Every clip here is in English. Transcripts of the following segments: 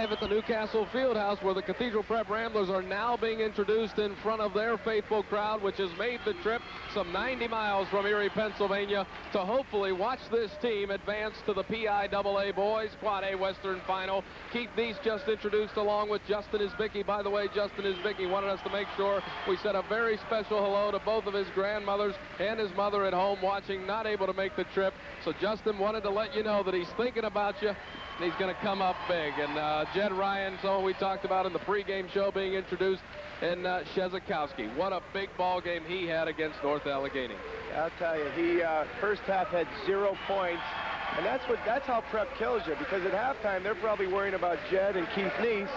live at the Newcastle Fieldhouse, where the Cathedral Prep Ramblers are now being introduced in front of their faithful crowd, which has made the trip some 90 miles from Erie, Pennsylvania, to hopefully watch this team advance to the PIAA Boys Quad A Western Final. Keith Neese just introduced along with Justin Isbicki. By the way, Justin Isbicki wanted us to make sure we said a very special hello to both of his grandmothers and his mother at home watching, not able to make the trip. So Justin wanted to let you know that he's thinking about you, and he's going to come up big. And Jed Ryan, someone we talked about in the pregame show, being introduced, and Shezakowski. What a big ball game he had against North Allegheny. I'll tell you, he first half had 0 points, and that's how prep kills you, because at halftime they're probably worrying about Jed and Keith Neese,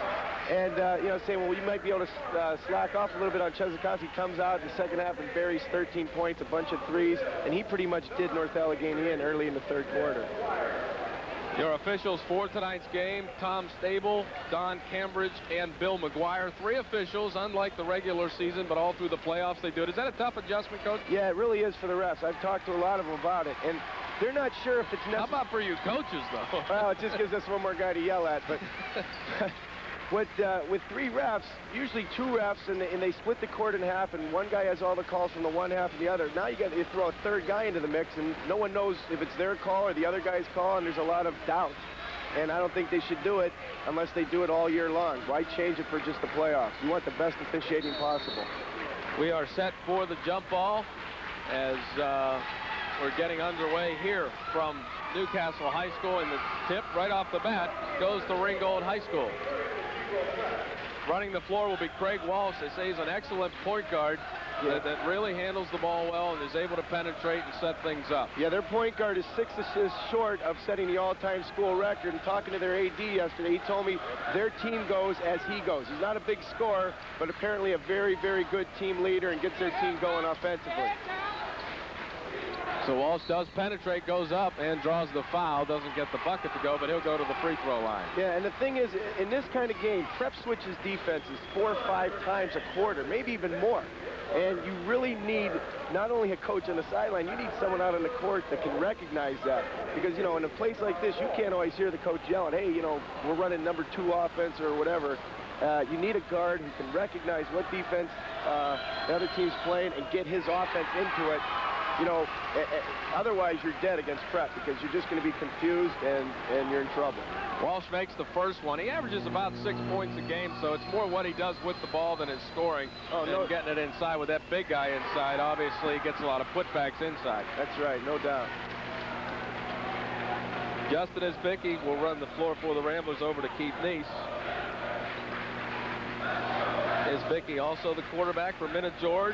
and you know, saying, well, you might be able to slack off a little bit on Shezakowski. Comes out in the second half and buries 13 points, a bunch of threes, and he pretty much did North Allegheny in early in the third quarter. Your officials for tonight's game: Tom Stable, Don Cambridge, and Bill McGuire. 3 officials, unlike the regular season, but all through the playoffs they do it. Is that a tough adjustment, Coach? Yeah, it really is for the refs. I've talked to a lot of them about it, and they're not sure if it's necessary. How about for you coaches, though? Well, it just gives us one more guy to yell at, but with 3 refs, usually 2 refs, and they split the court in half, and one guy has all the calls from the one half and the other. Now you throw a third guy into the mix, and no one knows if it's their call or the other guy's call, and there's a lot of doubt. And I don't think they should do it unless they do it all year long. Why change it for just the playoffs? You want the best officiating possible. We are set for the jump ball as we're getting underway here from Newcastle High School, and the tip right off the bat goes to Ringgold High School. Running the floor will be Craig Walsh. They say he's an excellent point guard that really handles the ball well and is able to penetrate and set things up. Yeah, their point guard is 6 assists short of setting the all-time school record. And talking to their AD yesterday, he told me their team goes as he goes. He's not a big scorer, but apparently a very, very good team leader and gets their team going offensively. So Walsh does penetrate, goes up, and draws the foul. Doesn't get the bucket to go, but he'll go to the free throw line. Yeah, and the thing is, in this kind of game, prep switches defenses 4 or 5 times a quarter, maybe even more. And you really need not only a coach on the sideline, you need someone out on the court that can recognize that. Because, you know, in a place like this, you can't always hear the coach yelling, hey, you know, we're running number 2 offense or whatever. You need a guard who can recognize what defense the other team's playing and get his offense into it. You know, otherwise you're dead against prep, because you're just going to be confused and you're in trouble. Walsh makes the first one. He averages about 6 points a game, so it's more what he does with the ball than his scoring. And getting it inside with that big guy inside. Obviously, he gets a lot of putbacks inside. That's right, no doubt. Justin Isbicki will run the floor for the Ramblers over to Keith Neese. Isbicki also the quarterback for Minna George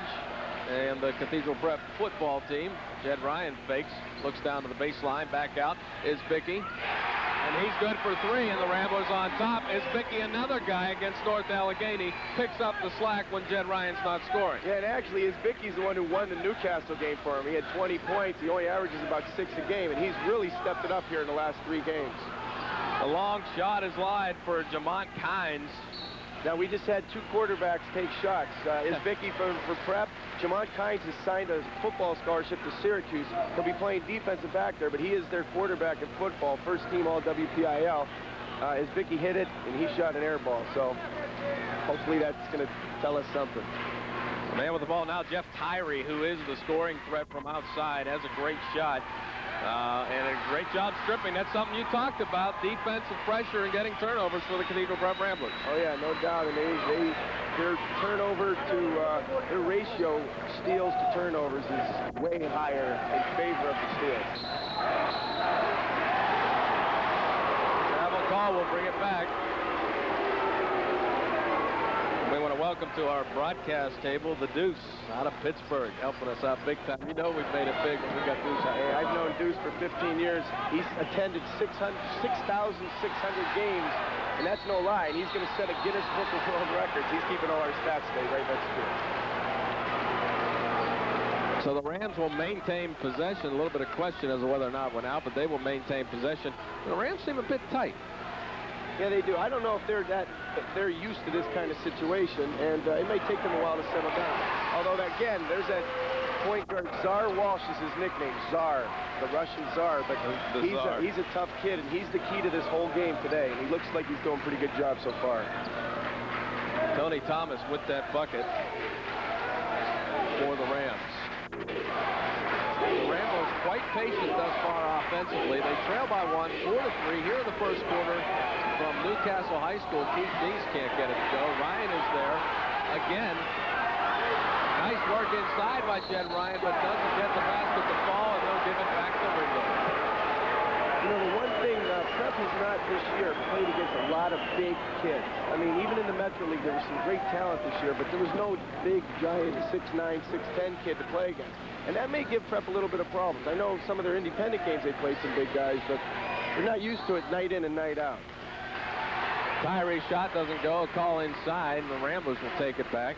and the Cathedral Prep football team. Jed Ryan fakes, looks down to the baseline, back out. Isbicki, and he's good for 3, and the Ramblers on top. Isbicki, another guy against North Allegheny, picks up the slack when Jed Ryan's not scoring. Yeah, and actually Isbicki's the one who won the Newcastle game for him. He had 20 points. He only averages about 6 a game, and he's really stepped it up here in the last 3 games. The long shot is live for Jamont Kynes. Now, we just had 2 quarterbacks take shots. Isbicki for prep. Jamont Kynes has signed a football scholarship to Syracuse. He'll be playing defensive back there, but he is their quarterback in football, first team all WPIL. Isbicki hit it, and he shot an air ball. So hopefully that's going to tell us something. The man with the ball now, Jeff Tyree, who is the scoring threat from outside, has a great shot. And a great job stripping. That's something you talked about, defensive pressure and getting turnovers for the Cathedral Prep Ramblers. Oh, yeah, no doubt. And their turnover to, their ratio steals to turnovers is way higher in favor of the steals. Travel call will bring it back. We want to welcome to our broadcast table the Deuce out of Pittsburgh, helping us out big time. You know we've made it big when we got Deuce out. Hey, I've known Deuce for 15 years. He's attended 6,600 games, and that's no lie. And he's going to set a Guinness Book of World Records. He's keeping all our stats today right next to him. So the Rams will maintain possession. A little bit of question as to whether or not went out, but they will maintain possession. The Rams seem a bit tight. Yeah, they do. I don't know if they're used to this kind of situation, and it may take them a while to settle down. Although, again, there's that point guard, Czar Walsh is his nickname, Czar, the Russian Czar. But he's a tough kid, and he's the key to this whole game today. And he looks like he's doing a pretty good job so far. Tony Thomas with that bucket for the Rams. The Ramblers quite patient thus far offensively. They trail by one, 4-3 here in the first quarter from Newcastle High School. Keith Dees can't get it to go. Ryan is there again. Nice work inside by Jed Ryan, but doesn't get the basket to fall, and they'll give it back to Ringgold. You know, the one thing, Prep has not this year played against a lot of big kids. I mean, even in the Metro League, there was some great talent this year, but there was no big, giant 6'9", 6'10" kid to play against. And that may give Prep a little bit of problems. I know some of their independent games they played some big guys, but they're not used to it night in and night out. Tyree shot doesn't go. A call inside, and the Ramblers will take it back.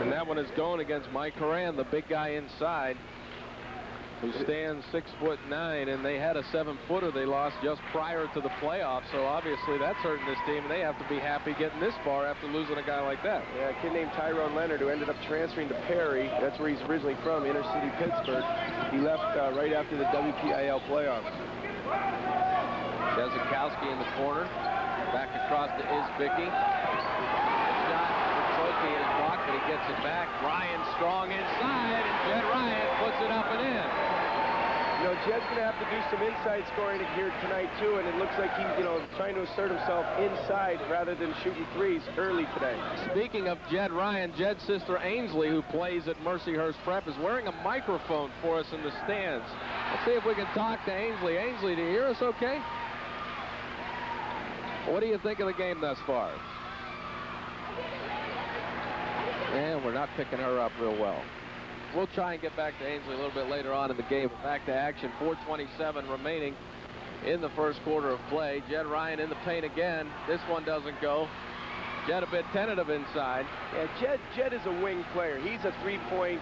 And that one is going against Mike Horan, the big guy inside, who stands 6'9", and they had a 7-footer they lost just prior to the playoffs. So obviously that's hurting this team, and they have to be happy getting this far after losing a guy like that. Yeah, a kid named Tyrone Leonard, who ended up transferring to Perry. That's where he's originally from, inner city Pittsburgh. He left right after the WPIAA playoffs. Jezikowski in the corner. Back across to Izbicki. Shot for Trophy is blocked, but he gets it back. Ryan strong inside, and Jed Ryan puts it up and in. You know, Jed's going to have to do some inside scoring here tonight, too, and it looks like he's, you know, trying to assert himself inside rather than shooting threes early today. Speaking of Jed Ryan, Jed's sister Ainsley, who plays at Mercyhurst Prep, is wearing a microphone for us in the stands. Let's see if we can talk to Ainsley. Ainsley, do you hear us okay? What do you think of the game thus far? And we're not picking her up real well. We'll try and get back to Ainsley a little bit later on in the game. Back to action, 4:27 remaining in the first quarter of play. Jed Ryan in the paint again. This one doesn't go. Jed a bit tentative inside. Yeah, Jed is a wing player. He's a three-point,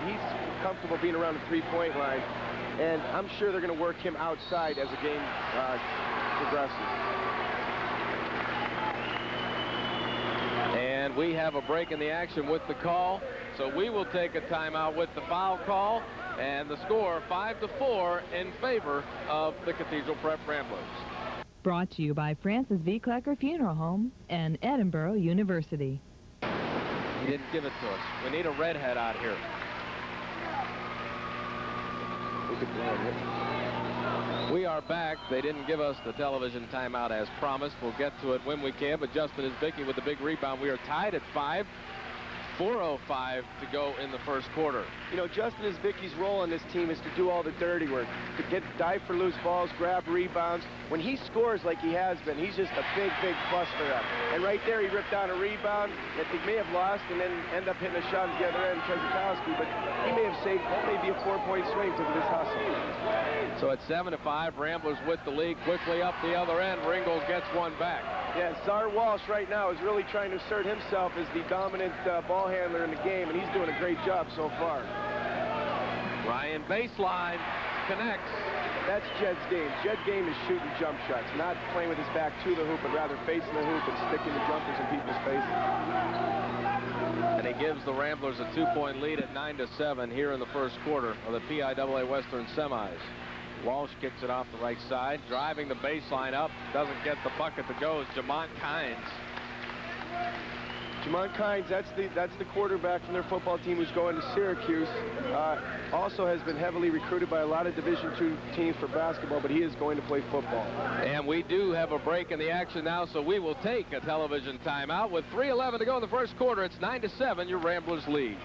he's comfortable being around the three-point line. And I'm sure they're going to work him outside as the game progresses. And we have a break in the action with the call. So we will take a timeout with the foul call. And the score, 5-4 in favor of the Cathedral Prep Ramblers. Brought to you by Francis V. Klecker Funeral Home and Edinburgh University. He didn't give it to us. We need a redhead out here. We are back. They didn't give us the television timeout as promised. We'll get to it when we can, but Justin Izbicki with the big rebound. We are tied at 5. 4:05 to go in the first quarter. You know, Justin Izbicki's role on this team is to do all the dirty work, to dive for loose balls, grab rebounds. When he scores like he has been, he's just a big, big plus for them. And right there, he ripped down a rebound that they may have lost and then end up hitting a shot at the other end, Jezikowski, but he may have saved maybe a 4-point swing because of this hustle. So at 7-5, Ramblers with the lead. Quickly up the other end, Ringgold gets one back. Yeah, Czar Walsh right now is really trying to assert himself as the dominant ball handler in the game, and he's doing a great job so far. Ryan baseline connects. That's Jed's game. Jed's game is shooting jump shots, not playing with his back to the hoop, but rather facing the hoop and sticking the jumpers in people's faces. And he gives the Ramblers a 2-point lead at 9-7 here in the first quarter of the PIAA Western semis. Walsh kicks it off the right side, driving the baseline up, doesn't get the bucket to go. Is Jamont Kynes. Jamont Kynes, that's the quarterback from their football team who's going to Syracuse. Also has been heavily recruited by a lot of Division II teams for basketball, but he is going to play football. And we do have a break in the action now, so we will take a television timeout. With 3:11 to go in the first quarter, it's 9-7, your Ramblers lead.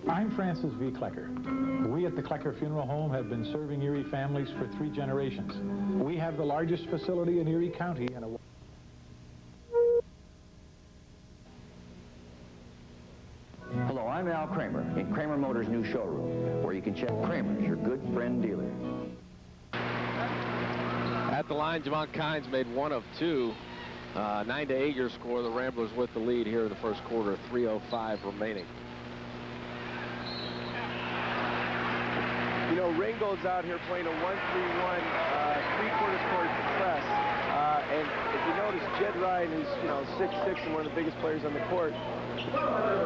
I'm Francis V. Klecker. We We at the Klecker Funeral Home have been serving Erie families for 3 generations. We have the largest facility in Erie County and a... Hello, I'm Al Kramer in Kramer Motors' new showroom, where you can check Kramer's, your good friend dealer. At the line, Jamont Kynes made 1 of 2. 9-8 your score. The Ramblers with the lead here in the first quarter. 3:05 remaining. You know, Ringgold's out here playing a 1-3-1 three-quarters court press. And if you notice, Jed Ryan, who's, you know, 6'6" and one of the biggest players on the court,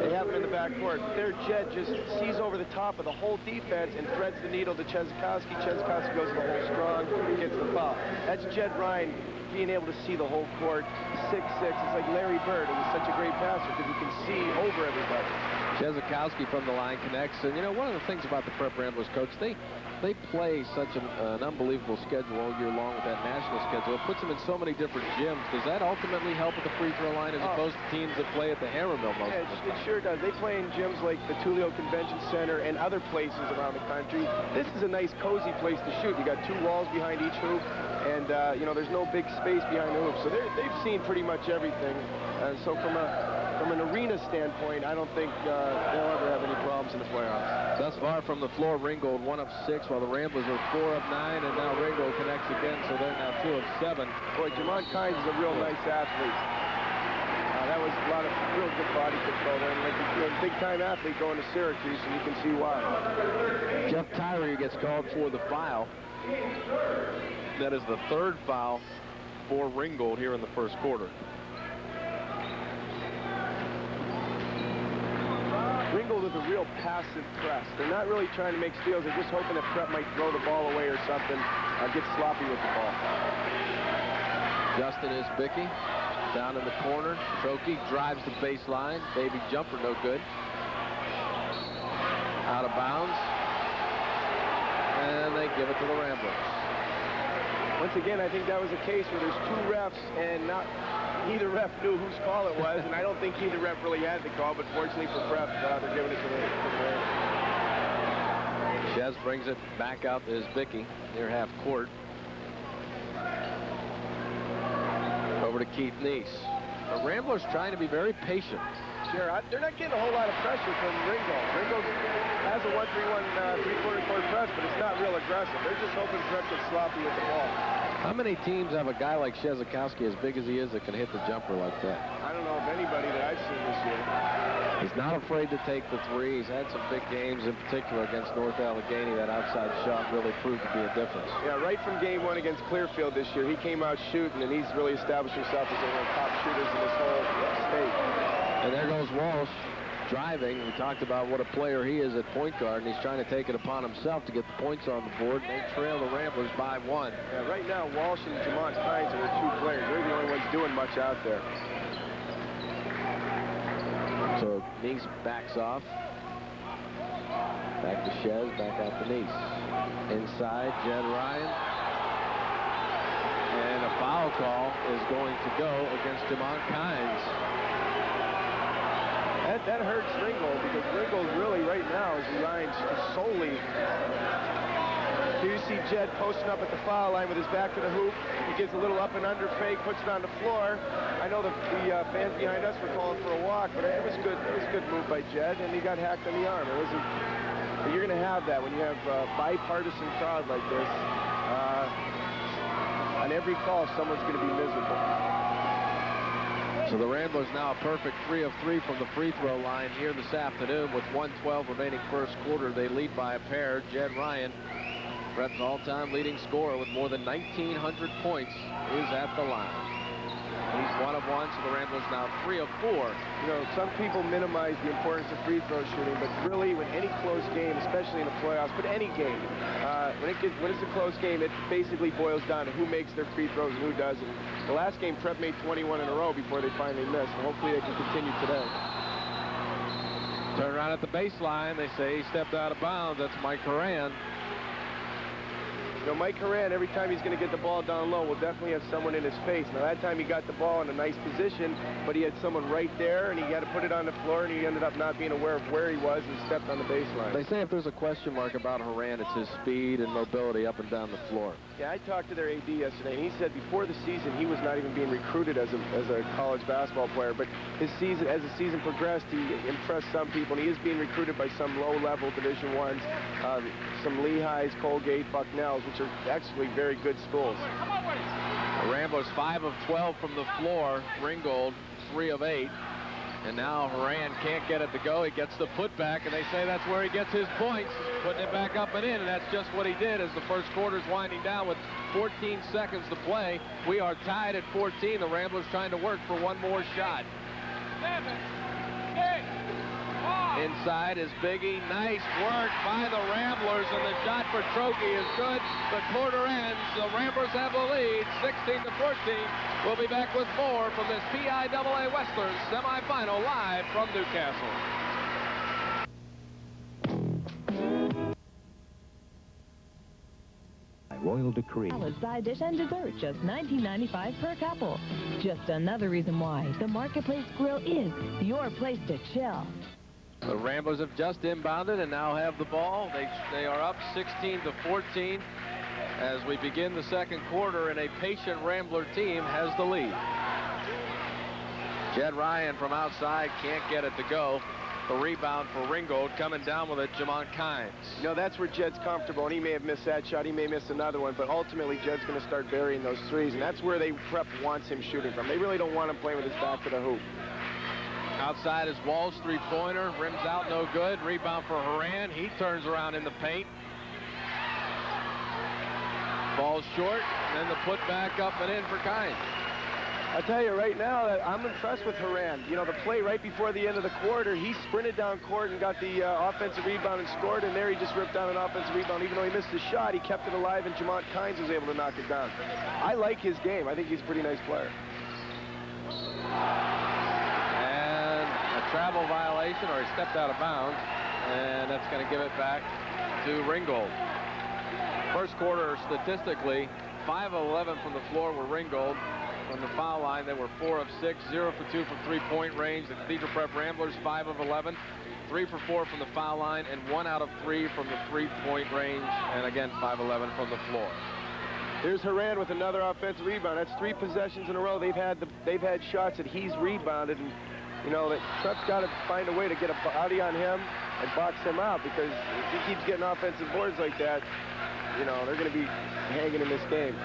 they have him in the backcourt. Their Jed just sees over the top of the whole defense and threads the needle to Czezikowski. Czezikowski goes to the hole strong, gets the foul. That's Jed Ryan being able to see the whole court. 6'6". It's like Larry Bird, who was such a great passer because he can see over everybody. Czezikowski from the line connects. And, you know, one of the things about the Prep Ramblers, Coach, they play such an unbelievable schedule all year long with that national schedule. It puts them in so many different gyms. Does that ultimately help with the free throw line as opposed to teams that play at the Hammermill most of the time? It sure does. They play in gyms like the Tullio Convention Center and other places around the country. This is a nice, cozy place to shoot. You got 2 walls behind each hoop, and, you know, there's no big space behind the hoop. So they've seen pretty much everything. So from an arena standpoint, I don't think they'll ever have any problems in the playoffs. Thus far from the floor, Ringgold 1 of 6, while the Ramblers are 4 of 9, and now Ringgold connects again, so they're now 2 of 7. Boy, Jamont Kynes is a real nice athlete. That was a lot of real good body control there. And like a big-time athlete going to Syracuse, and you can see why. Jeff Tyree gets called for the foul. That is the 3rd foul for Ringgold here in the first quarter. Ringgold with a real passive press. They're not really trying to make steals. They're just hoping that Prep might throw the ball away or something, get sloppy with the ball. Justin Isbicki down in the corner. Trokey drives the baseline. Baby jumper, no good. Out of bounds. And they give it to the Ramblers. Once again, I think that was a case where there's 2 refs and neither ref knew whose call it was, and I don't think either ref really had the call, but fortunately for Prep, they're giving it to the Ramblers. Chez brings it back out to Isbicki near half court. Over to Keith Neese. The Ramblers trying to be very patient. Sure, they're not getting a whole lot of pressure from Ringgold. Ringgold has a 1-3-1 three-quarter court press, but it's not real aggressive. They're just hoping Prep gets sloppy with the ball. How many teams have a guy like Czezikowski, as big as he is, that can hit the jumper like that? I don't know of anybody that I've seen this year. He's not afraid to take the 3. He's had some big games, in particular against North Allegheny. That outside shot really proved to be a difference. Yeah, right from game 1 against Clearfield this year, he came out shooting, and he's really established himself as one of the top shooters in this whole state. And there goes Walsh driving. We talked about what a player he is at point guard, and he's trying to take it upon himself to get the points on the board. And they trail the Ramblers by 1. Yeah, right now, Walsh and Jamont Kynes are the 2 players. They're the only ones doing much out there. So Neese backs off. Back to Chez, back out to Neese. Inside, Jed Ryan. And a foul call is going to go against Jamont Kynes. That hurts Ringgold, because Ringgold really right now is relying solely. Here you see Jed posting up at the foul line with his back to the hoop. He gets a little up and under fake, puts it on the floor. I know the fans behind us were calling for a walk, but it was good. It was a good move by Jed, and he got hacked on the arm. But you're going to have that when you have a bipartisan crowd like this. On every call, someone's going to be miserable. So the Ramblers now a perfect 3 of 3 from the free throw line here this afternoon with 1:12 remaining first quarter. They lead by a pair. Jed Ryan, Prep's all-time leading scorer with more than 1,900 points, is at the line. He's 1 of 1, so the Ramblers now 3 of 4. You know, some people minimize the importance of free throw shooting, but really, when any close game, especially in the playoffs, but any game, when it's a close game, it basically boils down to who makes their free throws and who doesn't. The last game, Prep made 21 in a row before they finally missed, and hopefully they can continue today. Turn around at the baseline. They say he stepped out of bounds. That's Mike Horan. You know, Mike Horan, every time he's going to get the ball down low, will definitely have someone in his face. Now, that time he got the ball in a nice position, but he had someone right there, and he had to put it on the floor, and he ended up not being aware of where he was and stepped on the baseline. They say if there's a question mark about Horan, it's his speed and mobility up and down the floor. Yeah, I talked to their AD yesterday, and he said before the season he was not even being recruited as a college basketball player, but as the season progressed, he impressed some people, and he is being recruited by some low-level Division I's, some Lehighs, Colgate, Bucknells, which are actually very good schools. The Ramblers 5 of 12 from the floor. Ringgold 3 of 8. And now Horan can't get it to go. He gets the putback, and they say that's where he gets his points, putting it back up and in, and that's just what he did as the first quarter's winding down with 14 seconds to play. We are tied at 14. The Ramblers trying to work for one more shot. 7, 6, 5. Inside is Biggie. Nice work by the Ramblers, and the shot for Trokey is good. The quarter ends. The Ramblers have the lead, 16-14. We'll be back with more from this PIAA Western semifinal live from Newcastle. Royal decree. Salad, side dish, and dessert, just $19.95 per couple. Just another reason why the Marketplace Grill is your place to chill. The Ramblers have just inbounded and now have the ball. They are up 16-14 as we begin the second quarter, and a patient Rambler team has the lead. Jed Ryan from outside can't get it to go. The rebound for Ringgold, coming down with it, Jamont Kynes. You know, that's where Jed's comfortable, and he may have missed that shot, he may miss another one, but ultimately Jed's going to start burying those threes, and that's where Prep wants him shooting from. They really don't want him playing with his back to the hoop. Outside is Walsh, three-pointer, rims out, no good. Rebound for Horan. He turns around in the paint. Ball short, and then the put back up and in for Kynes. I'll tell you right now that I'm impressed with Horan. You know, the play right before the end of the quarter, he sprinted down court and got the offensive rebound and scored, and there he just ripped down an offensive rebound. Even though he missed the shot, he kept it alive, and Jamont Kynes was able to knock it down. I like his game. I think he's a pretty nice player. And a travel violation, or he stepped out of bounds, and that's going to give it back to Ringgold. First quarter, statistically, 5 of 11 from the floor were Ringgold. From the foul line, they were 4 of 6, 0 for 2 from three-point range. The Cathedral Prep Ramblers, 5 of 11, 3 for 4 from the foul line, and 1 out of 3 from the three-point range, and again, 5-11 from the floor. Here's Horan with another offensive rebound. That's 3 possessions in a row. They've had shots that he's rebounded, and you know that Prep's got to find a way to get a body on him and box him out, because if he keeps getting offensive boards like that, you know, they're going to be hanging in this game.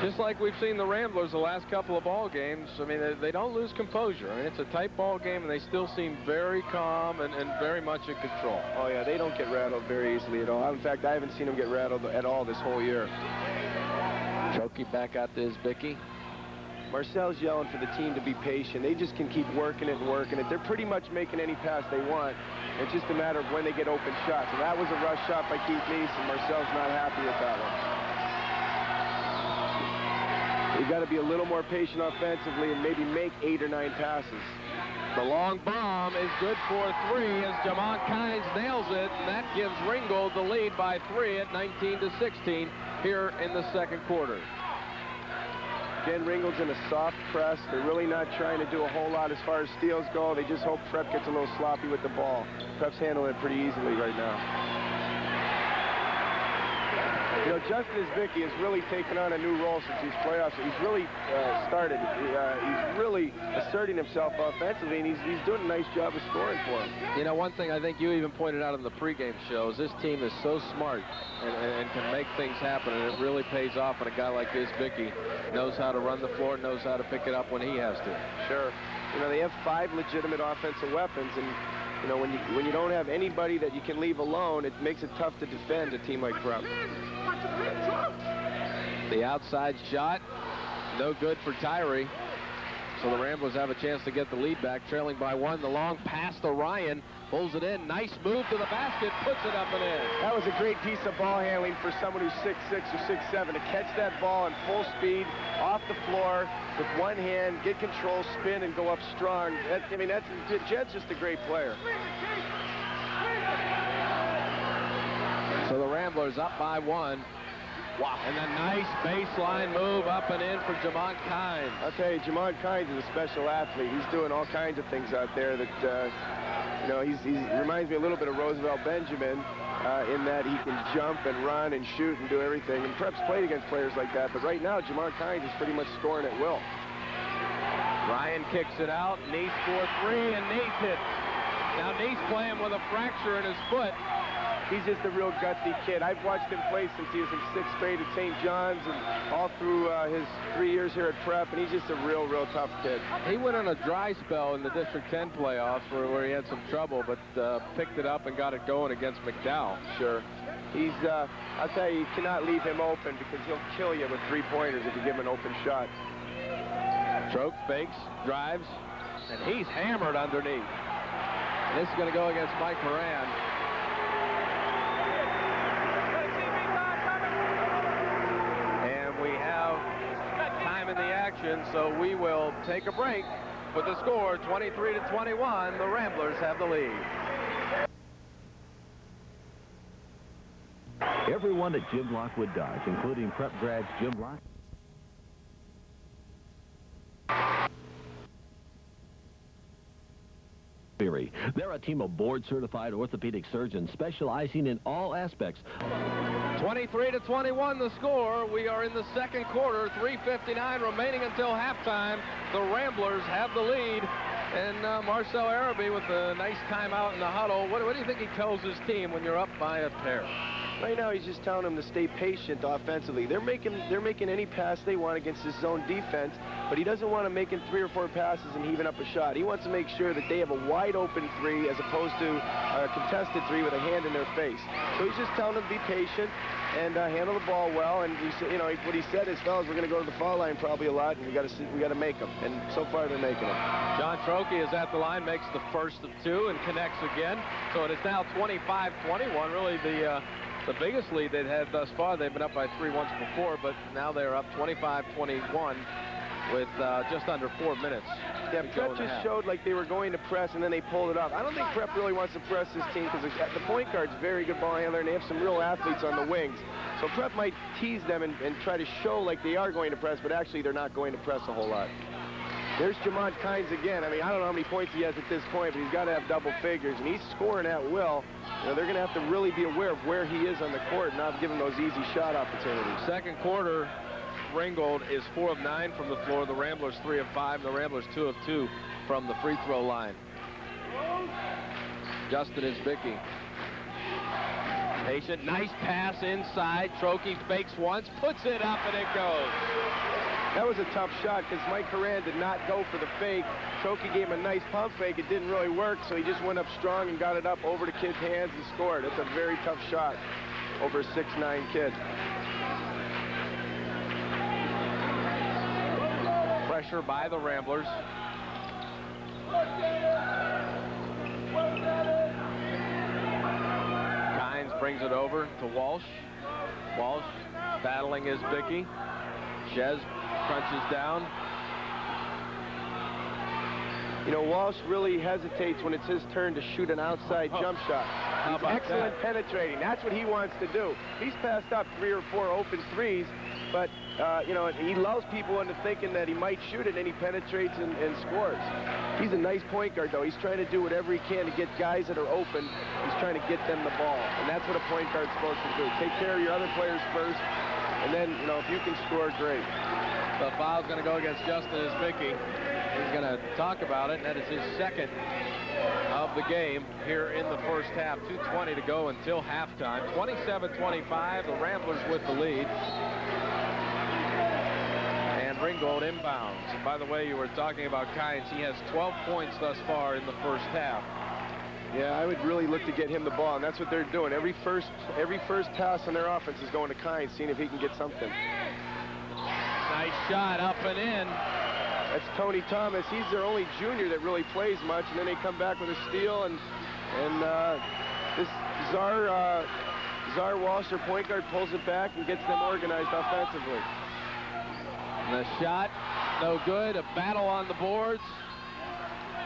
Just like we've seen the Ramblers the last couple of ball games, I mean, they don't lose composure. I mean, it's a tight ball game, and they still seem very calm and very much in control. Oh, yeah, they don't get rattled very easily at all. In fact, I haven't seen them get rattled at all this whole year. Chokey back out to Isbicki. Marcel's yelling for the team to be patient. They just can keep working it and working it. They're pretty much making any pass they want. It's just a matter of when they get open shots. And that was a rush shot by Keith Neese, and Marcel's not happy with that one. You've got to be a little more patient offensively and maybe make 8 or 9 passes. The long bomb is good for 3 as Jamont Kynes nails it, and that gives Ringgold the lead by 3 at 19-16 here in the second quarter. Again, Ringgold's in a soft press. They're really not trying to do a whole lot as far as steals go. They just hope Prep gets a little sloppy with the ball. Prep's handling it pretty easily right now. You know, Justin Isbicki has really taken on a new role since these playoffs. He's really started. He's really asserting himself offensively, and he's doing a nice job of scoring for him. You know, one thing I think you even pointed out in the pregame show is this team is so smart and can make things happen, and it really pays off when a guy like Isbicki knows how to run the floor, knows how to pick it up when he has to. Sure. You know, they have 5 legitimate offensive weapons, and you know, when you don't have anybody that you can leave alone, it makes it tough to defend a team like Prep. The outside shot, no good for Tyree. So the Ramblers have a chance to get the lead back, trailing by 1. The long pass to Ryan, pulls it in. Nice move to the basket, puts it up and in. That was a great piece of ball handling for someone who's 6'6" or 6'7", to catch that ball in full speed off the floor with one hand, get control, spin, and go up strong. Jed's just a great player. So the Ramblers up by 1. Wow. And a nice baseline move up and in for Jamont Kynes. I'll tell you, Jamont Kynes is a special athlete. He's doing all kinds of things out there that, you know, he reminds me a little bit of Roosevelt Benjamin in that he can jump and run and shoot and do everything. And Prep's played against players like that, but right now, Jamont Kynes is pretty much scoring at will. Ryan kicks it out. Neese for three, and Neese hits. Now Neese playing with a fracture in his foot. He's just a real gutsy kid. I've watched him play since he was in 6th grade at St. John's and all through his 3 years here at Prep, and he's just a real tough kid. He went on a dry spell in the District 10 playoffs where he had some trouble, but picked it up and got it going against McDowell. Sure. He's, I'll tell you cannot leave him open because he'll kill you with 3-pointers if you give him an open shot. Troke fakes, drives, and he's hammered underneath. And this is going to go against Mike Horan. And we have time in the action, so we will take a break. With the score 23-21, the Ramblers have the lead. Everyone at Jim Lockwood Dodge, including Prep grads Jim Lock. Erie. They're a team of board-certified orthopedic surgeons specializing in all aspects. 23-21 the score. We are in the second quarter, 3:59 remaining until halftime. The Ramblers have the lead. And Marcel Araby with a nice timeout in the huddle. What do you think he tells his team when you're up by a pair? Right now, he's just telling them to stay patient offensively. They're making any pass they want against his zone defense, but he doesn't want to making 3 or 4 passes and heaving up a shot. He wants to make sure that they have a wide open 3 as opposed to a contested 3 with a hand in their face. So he's just telling them to be patient and handle the ball well. And he said, you know, what he said is, fellas, we're going to go to the foul line probably a lot, and we got to make them. And so far, they're making them. John Troke is at the line, makes the first of 2, and connects again. So it is now 25-21. Really the biggest lead they've had thus far. They've been up by 3 once before, but now they're up 25-21 with just under 4 minutes. Yeah, Prep just showed like they were going to press, and then they pulled it up. I don't think Prep really wants to press this team because the point guard's a very good ball handler, and they have some real athletes on the wings. So Prep might tease them and try to show like they are going to press, but actually they're not going to press a whole lot. There's Jamont Kynes again. I mean, I don't know how many points he has at this point, but he's got to have double figures, and he's scoring at will. You know, they're going to have to really be aware of where he is on the court and not give him those easy shot opportunities. Second quarter, Ringgold is 4 of 9 from the floor. The Ramblers 3 of 5. The Ramblers 2 of 2 from the free throw line. Justin Isbicki. Patient, nice pass inside. Trokey fakes once, puts it up, and it goes. That was a tough shot because Mike Horan did not go for the fake. Trokey gave him a nice pump fake. It didn't really work, so he just went up strong and got it up over the kid's hands and scored. That's a very tough shot over a 6'9" kid. Pressure by the Ramblers. Kynes brings it over to Walsh. Walsh battling Isbicki. Shez crunches down. You know, Walsh really hesitates when it's his turn to shoot an outside jump shot. He's excellent penetrating. That's what he wants to do. He's passed up 3 or 4 open threes, but, you know, he lulls people into thinking that he might shoot it, and he penetrates and scores. He's a nice point guard, though. He's trying to do whatever he can to get guys that are open. He's trying to get them the ball, and that's what a point guard's supposed to do. Take care of your other players first, and then, you know, if you can score, great. The foul's going to go against Justin Isbicki. He's going to talk about it, and that is his second of the game here in the first half. 2:20 to go until halftime. 27-25, the Ramblers with the lead. And Ringgold inbounds. And by the way, you were talking about Kynes. He has 12 points thus far in the first half. Yeah, I would really look to get him the ball, and that's what they're doing. Every first pass on their offense is going to Kynes, seeing if he can get something. Nice shot up and in. That's Tony Thomas. He's their only junior that really plays much, and then they come back with a steal, and this Czar Walsh, their point guard, pulls it back and gets them organized offensively. And the shot, no good. A battle on the boards.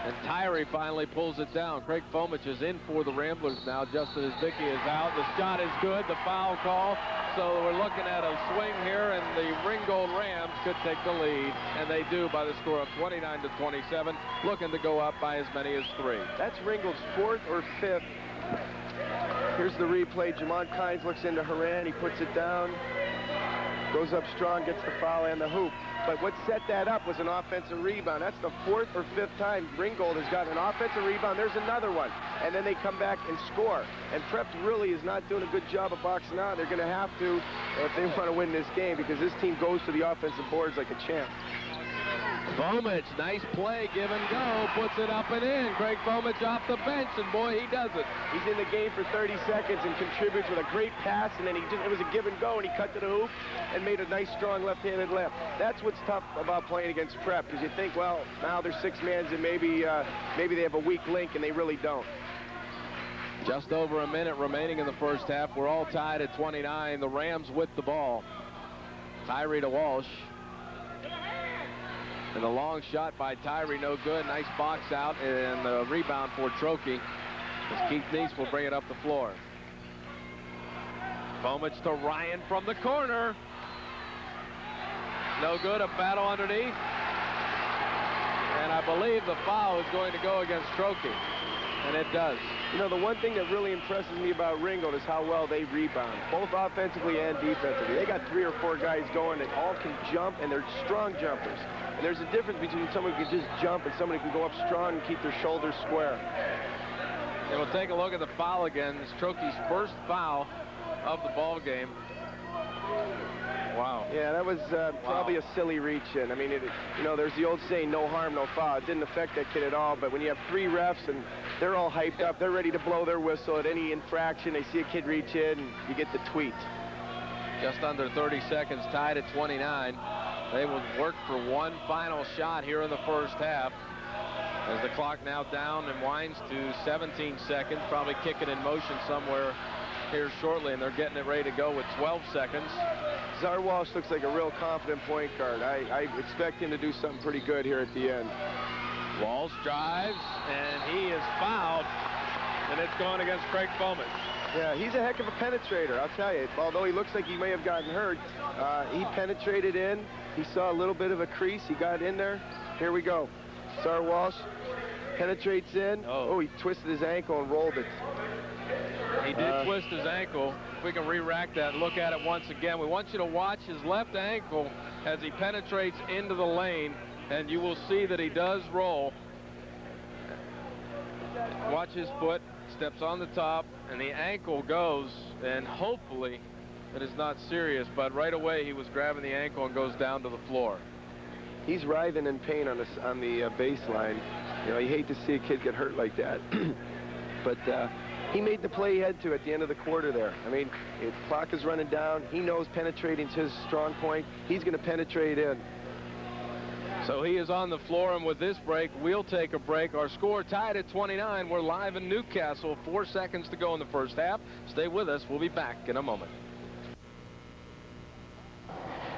And Tyree finally pulls it down. Craig Fomich is in for the Ramblers now. Justin Isbicki is out. The shot is good. The foul call. so we're looking at a swing here, and the Ringgold Rams could take the lead, and they do by the score of 29-27, looking to go up by as many as 3. That's Ringgold's 4th or 5th. Here's the replay. Jamon Kynes looks into Horan. He puts it down, goes up strong, gets the foul and the hoop. But what set that up was an offensive rebound. That's the 4th or 5th time Ringgold has gotten an offensive rebound. There's another one. And then they come back and score. And Prep really is not doing a good job of boxing out. They're going to have to if they want to win this game, because this team goes to the offensive boards like a champ. Fomich, nice play, give and go, puts it up and in. Greg Fomich off the bench, and boy, he does it. He's in the game for 30 seconds and contributes with a great pass, and then it was a give and go, and he cut to the hoop and made a nice, strong left-handed lift. That's what's tough about playing against Prep, because you think, well, now they're 6-mans, and maybe they have a weak link, and they really don't. Just over a minute remaining in the first half. We're all tied at 29. The Rams with the ball. Tyree to Walsh. And the long shot by Tyree, no good. Nice box out, and the rebound for Trokey, as Keith Neese will bring it up the floor. Fomich to Ryan from the corner. No good, a battle underneath. And I believe the foul is going to go against Trokey, and it does. You know, the one thing that really impresses me about Ringgold is how well they rebound, both offensively and defensively. They got 3 or 4 guys going that all can jump, and they're strong jumpers. And there's a difference between someone who can just jump and someone who can go up strong and keep their shoulders square. And we'll take a look at the foul again. It's Trokey's first foul of the ball game. Wow. Yeah, that was probably a silly reach in. I mean, you know, there's the old saying, no harm, no foul. It didn't affect that kid at all, but when you have 3 refs and they're all hyped up, they're ready to blow their whistle at any infraction, they see a kid reach in, and you get the tweet. Just under 30 seconds, tied at 29. They will work for one final shot here in the first half, as the clock now down and winds to 17 seconds. Probably kicking in motion somewhere here shortly, and they're getting it ready to go with 12 seconds. Czar Walsh looks like a real confident point guard. I expect him to do something pretty good here at the end. Walsh drives, and he is fouled, and it's going against Craig Fomich. Yeah, he's a heck of a penetrator, I'll tell you. Although he looks like he may have gotten hurt, he penetrated in. He saw a little bit of a crease. He got in there. Here we go. Czar Walsh penetrates in. Oh, he twisted his ankle and rolled it. He did twist his ankle. If we can re-rack that and look at it once again. We want you to watch his left ankle as he penetrates into the lane, and you will see that he does roll. Watch his foot, steps on the top, and the ankle goes, and hopefully it is not serious, but right away he was grabbing the ankle and goes down to the floor. He's writhing in pain on the baseline. You know, you hate to see a kid get hurt like that. But he made the play he had to at the end of the quarter there. I mean, the clock is running down. He knows penetrating's his strong point. He's going to penetrate in. So he is on the floor, and with this break, we'll take a break. Our score tied at 29. We're live in Newcastle. 4 seconds to go in the first half. Stay with us. We'll be back in a moment.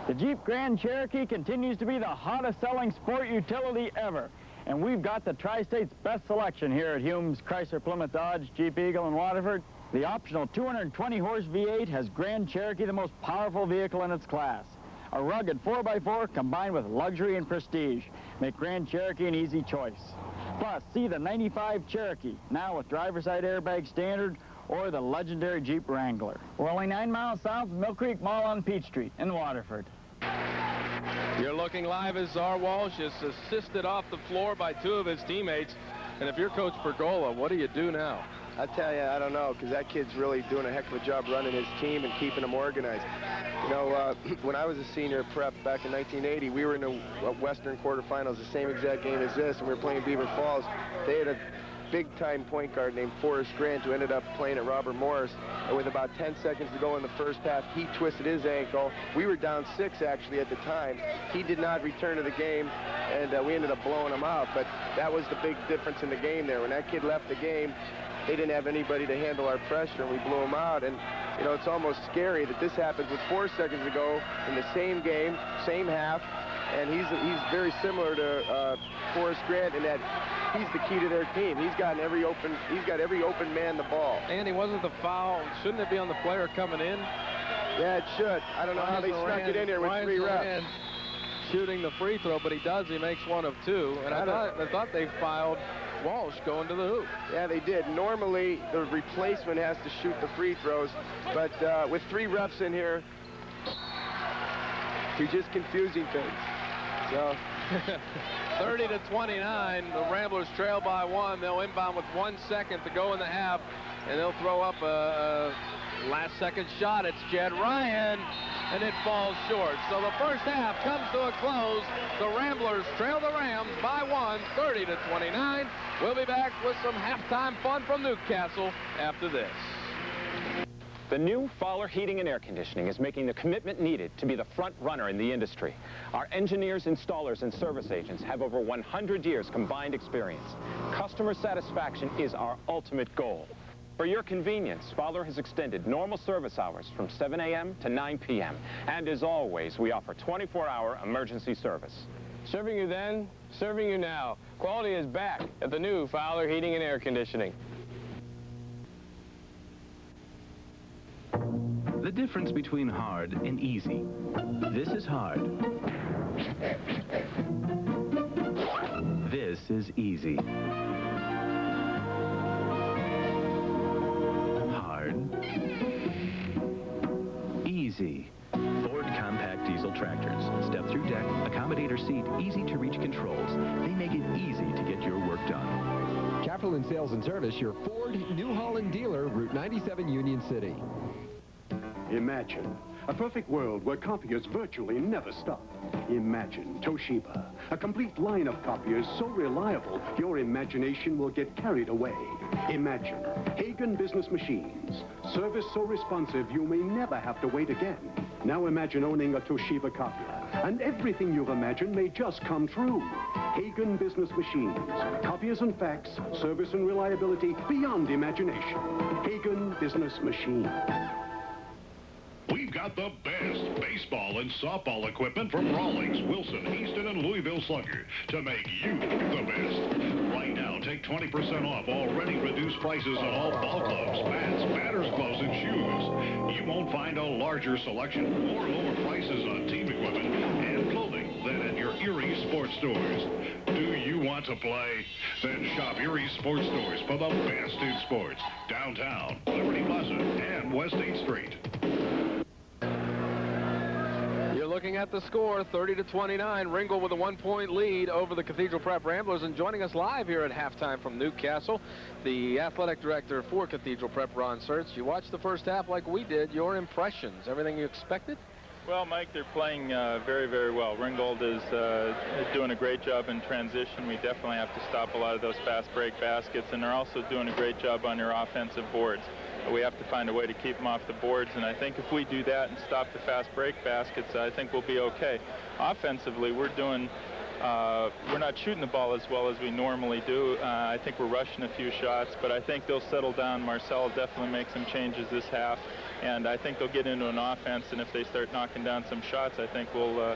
The Jeep Grand Cherokee continues to be the hottest selling sport utility ever. And we've got the Tri-State's best selection here at Hume's Chrysler Plymouth Dodge Jeep Eagle in Waterford. The optional 220-horse V8 has Grand Cherokee the most powerful vehicle in its class. A rugged 4x4 combined with luxury and prestige make Grand Cherokee an easy choice. Plus, see the 95 Cherokee, now with driver's side airbag standard, or the legendary Jeep Wrangler. We're only 9 miles south of Mill Creek Mall on Peach Street in Waterford. You're looking live as Czar Walsh is assisted off the floor by 2 of his teammates. And if you're Coach Pergola, what do you do now? I tell you, I don't know, because that kid's really doing a heck of a job running his team and keeping them organized. You know, when I was a senior prep back in 1980, we were in the Western quarterfinals, the same exact game as this, and we were playing Beaver Falls. They had a big-time point guard named Forrest Grant who ended up playing at Robert Morris, and with about 10 seconds to go in the first half, he twisted his ankle. We were down 6 actually at the time. He did not return to the game, and we ended up blowing him out, but that was the big difference in the game there. When that kid left the game, they didn't have anybody to handle our pressure, and we blew him out. And you know, it's almost scary that this happens with 4 seconds to go in the same game, same half, and he's very similar to Forrest Grant in that he's the key to their team. He's got every open man the ball. Andy, wasn't the foul, shouldn't it be on the player coming in? Yeah, it should. I don't know how they snuck it in here with 3 reps. Shooting the free throw, but he does. He makes 1 of 2. And I thought they fouled Walsh going to the hoop. Yeah, they did. Normally, the replacement has to shoot the free throws, but with 3 reps in here, he's just confusing things. So 30 to 29. The Ramblers trail by 1. They'll inbound with 1 second to go in the half, and they'll throw up a last-second shot. It's Jed Ryan, and it falls short. So the first half comes to a close. The Ramblers trail the Rams by 1, 30 to 29. We'll be back with some halftime fun from Newcastle after this. The new Fowler Heating and Air Conditioning is making the commitment needed to be the front runner in the industry. Our engineers, installers, and service agents have over 100 years combined experience. Customer satisfaction is our ultimate goal. For your convenience, Fowler has extended normal service hours from 7 a.m. to 9 p.m. And as always, we offer 24-hour emergency service. Serving you then, serving you now. Quality is back at the new Fowler Heating and Air Conditioning. The difference between hard and easy. This is hard. This is easy. Easy. Ford compact diesel tractors. Step-through deck, accommodator seat, easy-to-reach controls. They make it easy to get your work done. Capital in Sales and Service, your Ford New Holland dealer, Route 97, Union City. Imagine a perfect world where copiers virtually never stop. Imagine Toshiba, a complete line of copiers so reliable your imagination will get carried away. Imagine Hagen Business Machines, service so responsive you may never have to wait again. Now imagine owning a Toshiba copier, and everything you've imagined may just come true. Hagen Business Machines, copiers and fax, service and reliability beyond imagination. Hagen Business Machines. We've got the best baseball and softball equipment from Rawlings, Wilson, Easton, and Louisville Slugger to make you the best. Right now, take 20% off already reduced prices on all ball gloves, bats, batter's gloves, and shoes. You won't find a larger selection or lower prices on team equipment and clothing than at your Erie sports stores. Do you want to play? Then shop Erie sports stores for the best in sports. Downtown, Liberty Plaza, and West 8th Street. Looking at the score, 30 to 29. Ringgold with a 1-point lead over the Cathedral Prep Ramblers, and joining us live here at halftime from Newcastle, the athletic director for Cathedral Prep, Ron Sertz. You watched the first half like we did. Your impressions? Everything you expected? Well, Mike, they're playing very, very well. Ringgold is doing a great job in transition. We definitely have to stop a lot of those fast break baskets, and they're also doing a great job on their offensive boards. We have to find a way to keep them off the boards, and I think if we do that and stop the fast break baskets, I think we'll be okay. Offensively, we're not shooting the ball as well as we normally do. I think we're rushing a few shots, but I think they'll settle down. Marcel will definitely make some changes this half, and I think they'll get into an offense, and if they start knocking down some shots, I think we'll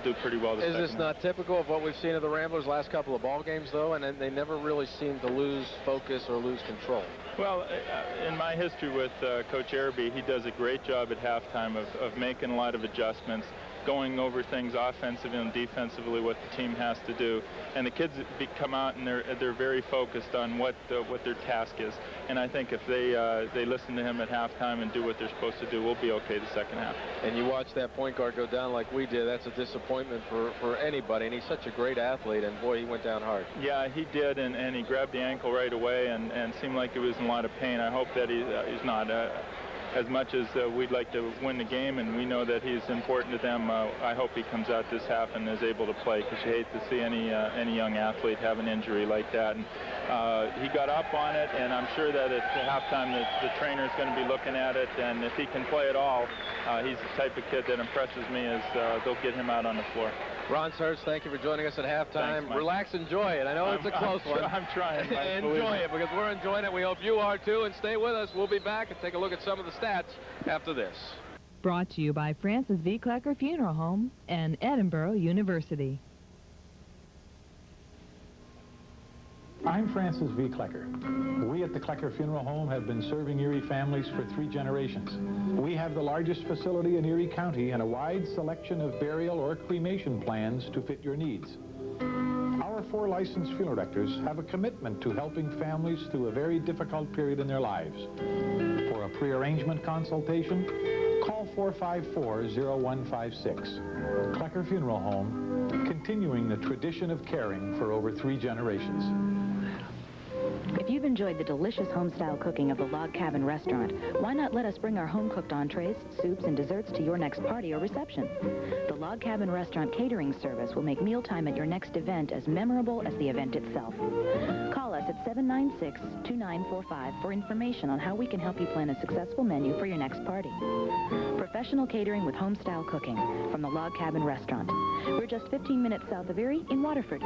do pretty well this second half. Is this not typical of what we've seen of the Ramblers last couple of ball games, though, and they never really seem to lose focus or lose control? Well, in my history with Coach Erie, he does a great job at halftime of making a lot of adjustments, going over things offensively and defensively, what the team has to do. And the kids come out and they're very focused on what their task is. And I think if they listen to him at halftime and do what they're supposed to do, we'll be okay the second half. And you watch that point guard go down like we did. That's a disappointment for anybody. And he's such a great athlete, and boy, he went down hard. Yeah, he did, and he grabbed the ankle right away and seemed like he was in a lot of pain. I hope that he's not. As much as we'd like to win the game, and we know that he's important to them, I hope he comes out this half and is able to play, because you hate to see any young athlete have an injury like that. And he got up on it, and I'm sure that at halftime the trainer's going to be looking at it, and if he can play at all, he's the type of kid that impresses me as they'll get him out on the floor. Ron Sertz, thank you for joining us at halftime. Thanks, relax, enjoy it. I know it's a close one. I'm trying. Enjoy it, because we're enjoying it. We hope you are too, and stay with us. We'll be back and take a look at some of the stats after this. Brought to you by Francis V. Klecker Funeral Home and Edinburgh University. I'm Francis V. Klecker. We at the Klecker Funeral Home have been serving Erie families for 3 generations. We have the largest facility in Erie County and a wide selection of burial or cremation plans to fit your needs. Our 4 licensed funeral directors have a commitment to helping families through a very difficult period in their lives. For a pre-arrangement consultation, call 454-0156. Klecker Funeral Home, continuing the tradition of caring for over 3 generations. If you've enjoyed the delicious home-style cooking of the Log Cabin restaurant, why not let us bring our home-cooked entrees, soups, and desserts to your next party or reception? The Log Cabin restaurant catering service will make mealtime at your next event as memorable as the event itself. Call us at 796-2945 for information on how we can help you plan a successful menu for your next party. Professional catering with home-style cooking from the Log Cabin restaurant. We're just 15 minutes south of Erie in Waterford.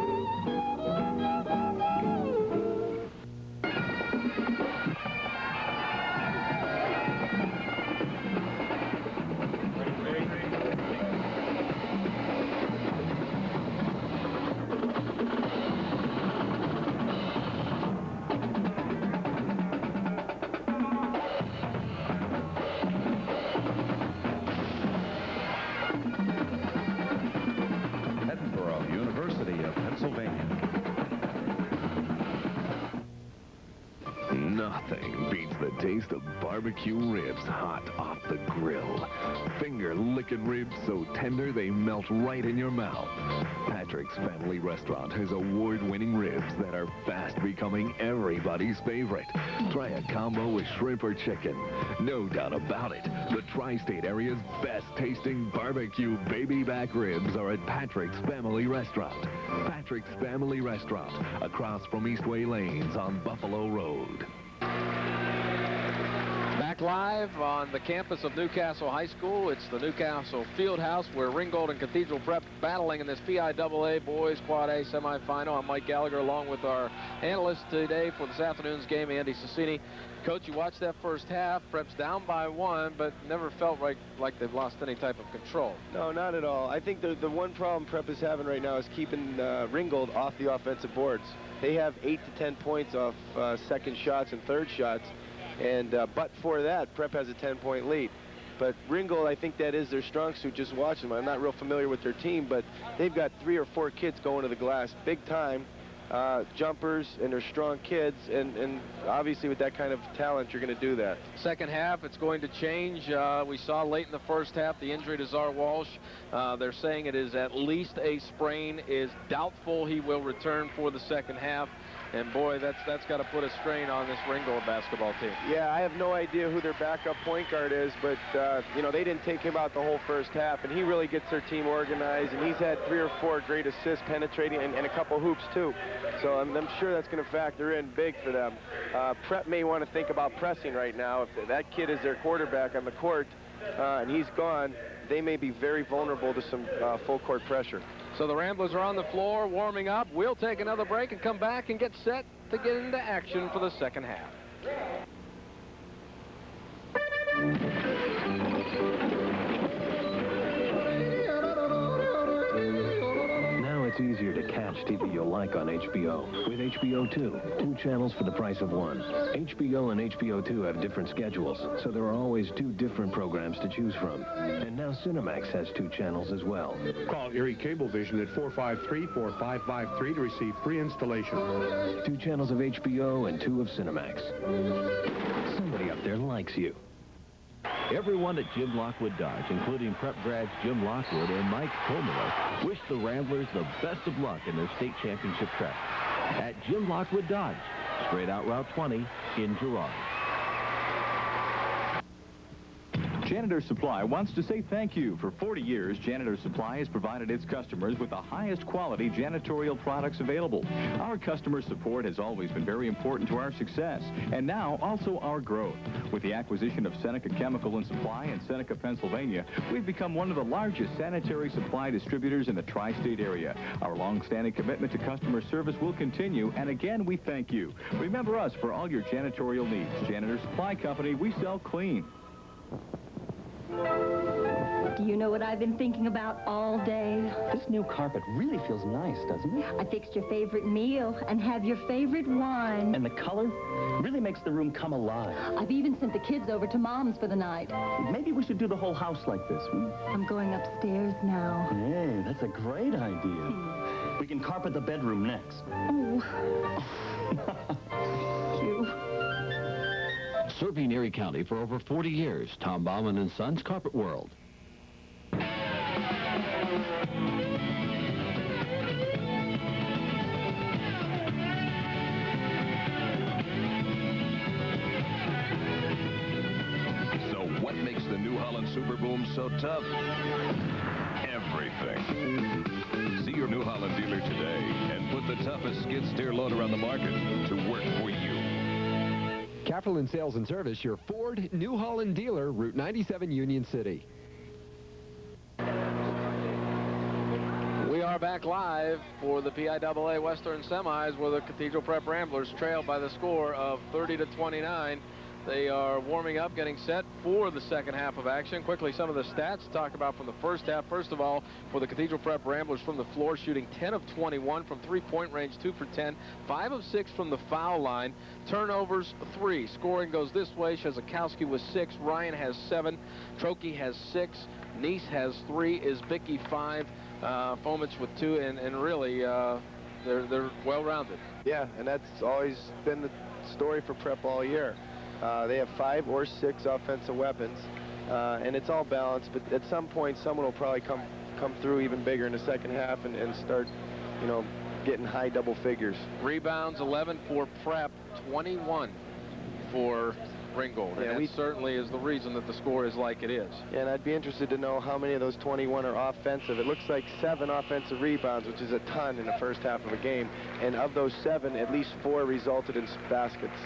Nothing beats the taste of barbecue ribs hot off the grill. Finger-licking ribs so tender they melt right in your mouth. Patrick's Family Restaurant has award-winning ribs that are fast becoming everybody's favorite. Try a combo with shrimp or chicken. No doubt about it, the tri-state area's best-tasting barbecue baby back ribs are at Patrick's Family Restaurant. Patrick's Family Restaurant, across from Eastway Lanes on Buffalo Road. Back live on the campus of Newcastle High School. It's the Newcastle Fieldhouse where Ringgold and Cathedral Prep battling in this PIAA Boys Quad A semifinal. I'm Mike Gallagher along with our analyst today for this afternoon's game, Andy Cicini. Coach, you watched that first half. Prep's down by 1, but never felt like they've lost any type of control. No, not at all. I think the one problem Prep is having right now is keeping Ringgold off the offensive boards. They have 8 to 10 points off second shots and third shots. And but for that, Prep has a 10-point lead. But Ringgold, I think that is their strong suit. Just watching them. I'm not real familiar with their team, but they've got 3 or 4 kids going to the glass big time. Jumpers, and they're strong kids, and obviously with that kind of talent, you're going to do that. Second half, it's going to change. We saw late in the first half the injury to Czar Walsh. They're saying it is at least a sprain. Is doubtful he will return for the second half. And boy, that's got to put a strain on this Ringgold basketball team. Yeah, I have no idea who their backup point guard is, but you know, they didn't take him out the whole first half, and he really gets their team organized, and he's had 3 or 4 great assists penetrating and a couple hoops too. So I'm sure that's going to factor in big for them. Prep may want to think about pressing right now. If that kid is their quarterback on the court and he's gone, they may be very vulnerable to some full court pressure. So the Ramblers are on the floor warming up. We'll take another break and come back and get set to get into action for the second half. It's easier to catch TV you'll like on HBO. With HBO 2, 2 channels for the price of 1. HBO and HBO 2 have different schedules, so there are always 2 different programs to choose from. And now Cinemax has 2 channels as well. Call Erie Cablevision at 453-4553 to receive free installation. 2 channels of HBO and 2 of Cinemax. Somebody up there likes you. Everyone at Jim Lockwood Dodge, including prep grads Jim Lockwood and Mike Comiller, wish the Ramblers the best of luck in their state championship trek. At Jim Lockwood Dodge, straight out Route 20 in Girard. Janitor Supply wants to say thank you. For 40 years, Janitor Supply has provided its customers with the highest quality janitorial products available. Our customer support has always been very important to our success, and now also our growth. With the acquisition of Seneca Chemical and Supply in Seneca, Pennsylvania, we've become one of the largest sanitary supply distributors in the tri-state area. Our long-standing commitment to customer service will continue, and again, we thank you. Remember us for all your janitorial needs. Janitor Supply Company, we sell clean. Do you know what I've been thinking about all day? This new carpet really feels nice, doesn't it? I fixed your favorite meal and have your favorite wine. And the color really makes the room come alive. I've even sent the kids over to Mom's for the night. Maybe we should do the whole house like this. I'm going upstairs now. Hey, that's a great idea. We can carpet the bedroom next. Oh. Thank you. Serving Erie County for over 40 years, Tom Bauman and Sons Carpet World. So what makes the New Holland Super Boom so tough? Everything. See your New Holland dealer today and put the toughest skid steer loader on the market to work for you. Capital in Sales and Service, your Ford New Holland dealer, Route 97, Union City. We are back live for the PIAA Western Semis where the Cathedral Prep Ramblers trail by the score of 30-29. They are warming up, getting set for the second half of action. Quickly, some of the stats to talk about from the first half. First of all, for the Cathedral Prep Ramblers from the floor, shooting 10 of 21 from three-point range, 2 for 10, 5 of 6 from the foul line. Turnovers, 3. Scoring goes this way. Shazakowski with 6. Ryan has 7. Trokey has 6. Neese has 3. Isbicki 5. Fomich with 2. And really, they're well-rounded. Yeah, and that's always been the story for Prep all year. They have 5 or 6 offensive weapons, and it's all balanced, but at some point someone will probably come through even bigger in the second half and start, you know, getting high double figures. Rebounds, 11 for Prep, 21 for Ringgold. Yeah, and that certainly is the reason that the score is like it is. Yeah, and I'd be interested to know how many of those 21 are offensive. It looks like 7 offensive rebounds, which is a ton in the first half of a game, and of those 7, at least 4 resulted in baskets.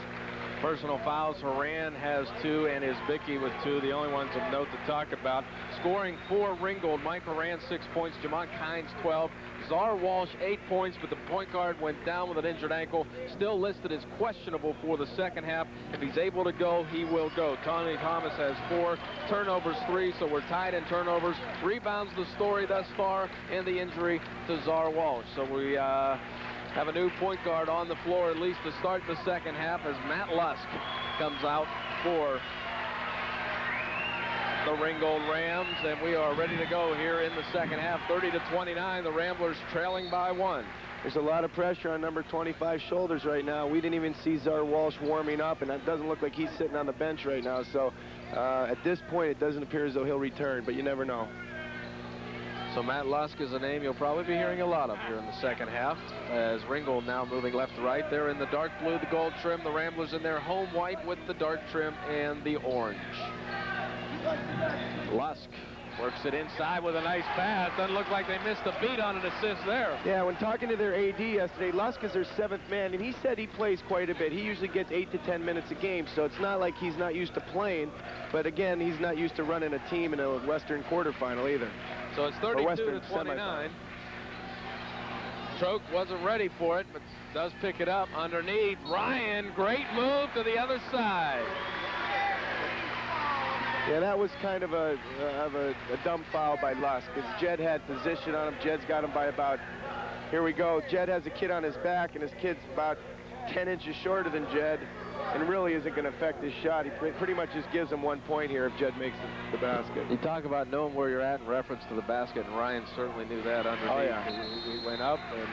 Personal fouls, Horan has 2 and Isbicki with 2, the only ones of note to talk about. Scoring for Ringgold, Mike Horan 6 points, Jamont Kynes 12, Czar Walsh 8 points, but the point guard went down with an injured ankle, still listed as questionable for the second half. If he's able to go, he will go. Tommy Thomas has 4, turnovers 3, so we're tied in turnovers. Rebounds the story thus far, and the injury to Czar Walsh. So we have a new point guard on the floor, at least to start the second half, as Matt Lusk comes out for the Ringgold Rams, and we are ready to go here in the second half. 30-29, the Ramblers trailing by 1. There's a lot of pressure on number 25's shoulders right now. We didn't even see Czar Walsh warming up, and it doesn't look like he's sitting on the bench right now. So at this point, it doesn't appear as though he'll return, but you never know. So Matt Lusk is a name you'll probably be hearing a lot of here in the second half, as Ringgold now moving left to right. They're in the dark blue, the gold trim. The Ramblers in their home white with the dark trim and the orange. Lusk works it inside with a nice pass. Doesn't look like they missed a beat on an assist there. Yeah, when talking to their AD yesterday, Lusk is their 7th man, and he said he plays quite a bit. He usually gets 8 to 10 minutes a game, so it's not like he's not used to playing, but again, he's not used to running a team in a Western quarterfinal either. So it's 32-29. Troke wasn't ready for it, but does pick it up underneath. Ryan, great move to the other side. Yeah, that was kind of a dumb foul by Lusk, because Jed had position on him. Jed's got him by about, here we go. Jed has a kid on his back, and his kid's about 10 inches shorter than Jed, and really isn't going to affect his shot. He pretty much just gives him 1 point here if Jed makes the basket. You talk about knowing where you're at in reference to the basket, and Ryan certainly knew that underneath. Oh, yeah. He went up and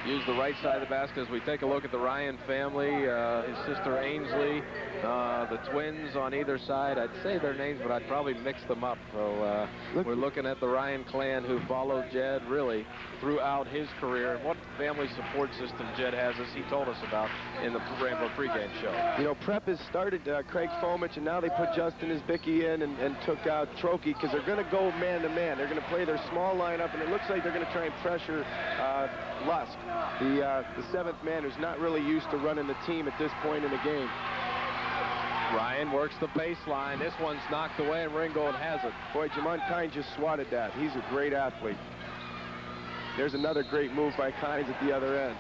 used the right side of the basket. As we take a look at the Ryan family, his sister Ainsley, the twins on either side. I'd say their names, but I'd probably mix them up. So we're looking at the Ryan clan who followed Jed really throughout his career. What family support system Jed has, as he told us about in the Rambler pregame show. You know, Prep has started Craig Fomich, and now they put Justin Isbicki in and took out Trokey, because they're going to go man-to-man. They're going to play their small lineup, and it looks like they're going to try and pressure Lusk, the 7th man, who's not really used to running the team at this point in the game. Ryan works the baseline. This one's knocked away, and Ringgold has it. Boy, Jamont Kynes just swatted that. He's a great athlete. There's another great move by Kynes at the other end.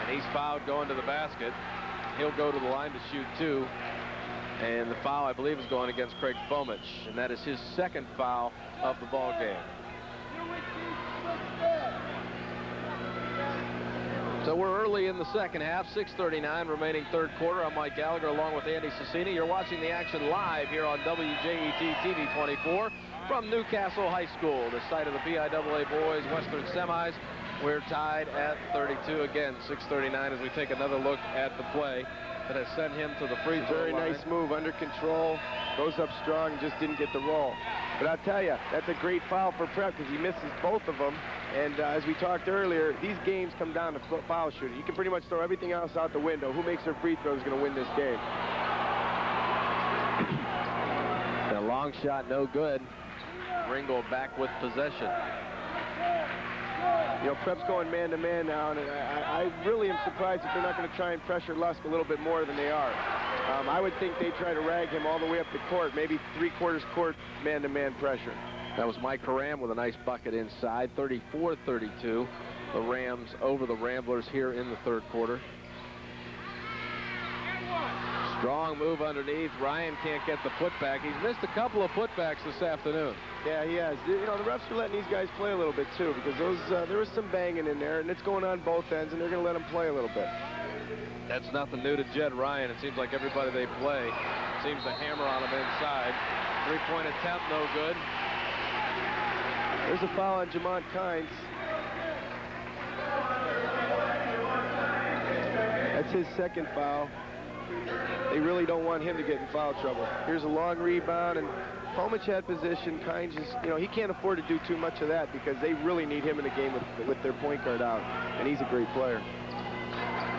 And he's fouled going to the basket. He'll go to the line to shoot 2. And the foul, I believe, is going against Craig Fomich, and that is his second foul of the ball game. So we're early in the second half, 6:39 remaining third quarter. I'm Mike Gallagher along with Andy Cicini. You're watching the action live here on WJET TV 24 from Newcastle High School, the site of the PIAA Boys Western Semis. We're tied at 32 again, 6:39 as we take another look at the play that has sent him to the free throw line. Very nice move, under control, goes up strong, and just didn't get the roll. But I'll tell you, that's a great foul for Prep because he misses both of them. And as we talked earlier, these games come down to foul shooting. You can pretty much throw everything else out the window. Who makes their free throw is going to win this game. A long shot, no good. Ringgold back with possession. You know, Prep's going man-to-man now, and I really am surprised if they're not going to try and pressure Lusk a little bit more than they are. I would think they try to rag him all the way up the court, maybe three-quarters court man-to-man pressure. That was Mike Horan with a nice bucket inside, 34-32. The Rams over the Ramblers here in the third quarter. Strong move underneath. Ryan can't get the putback. He's missed a couple of putbacks this afternoon. Yeah, he has. You know, the refs are letting these guys play a little bit, too, because there was some banging in there, and it's going on both ends, and they're going to let them play a little bit. That's nothing new to Jed Ryan. It seems like everybody they play seems to hammer on him inside. Three-point attempt, no good. There's a foul on Jamont Kynes. That's his second foul. They really don't want him to get in foul trouble. Here's a long rebound, and Fomich had position. Kynes is, you know, he can't afford to do too much of that because they really need him in the game with their point guard out, and he's a great player.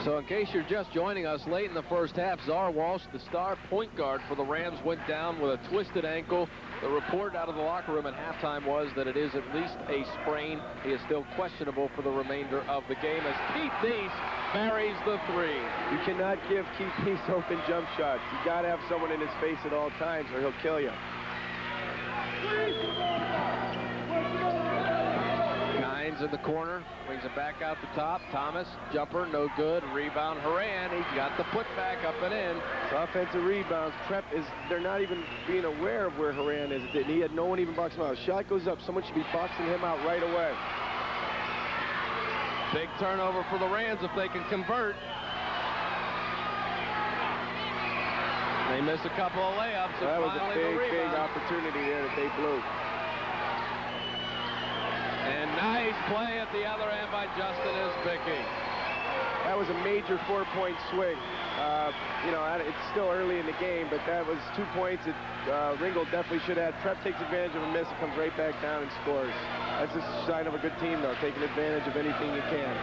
So in case you're just joining us late in the first half, Czar Walsh, the star point guard for the Rams, went down with a twisted ankle. The report out of the locker room at halftime was that it is at least a sprain. He is still questionable for the remainder of the game as Keith Neese buries the three. You cannot give Keith Neese open jump shots. You got to have someone in his face at all times or he'll kill you. Kynes in the corner, brings it back out the top. Thomas, jumper, no good. Rebound, Horan. He got the putback up and in. It's offensive rebounds. Prep they're not even being aware of where Horan is. He had no one even box him out. Shot goes up. Someone should be boxing him out right away. Big turnover for the Rams if they can convert. They miss a couple of layups. That was a big opportunity there that they blew. And nice play at the other end by Justin Isbicki. That was a major four-point swing. You know, it's still early in the game, but that was 2 points that Ringgold definitely should have. Prep takes advantage of a miss, comes right back down and scores. That's a sign of a good team, though, taking advantage of anything you can.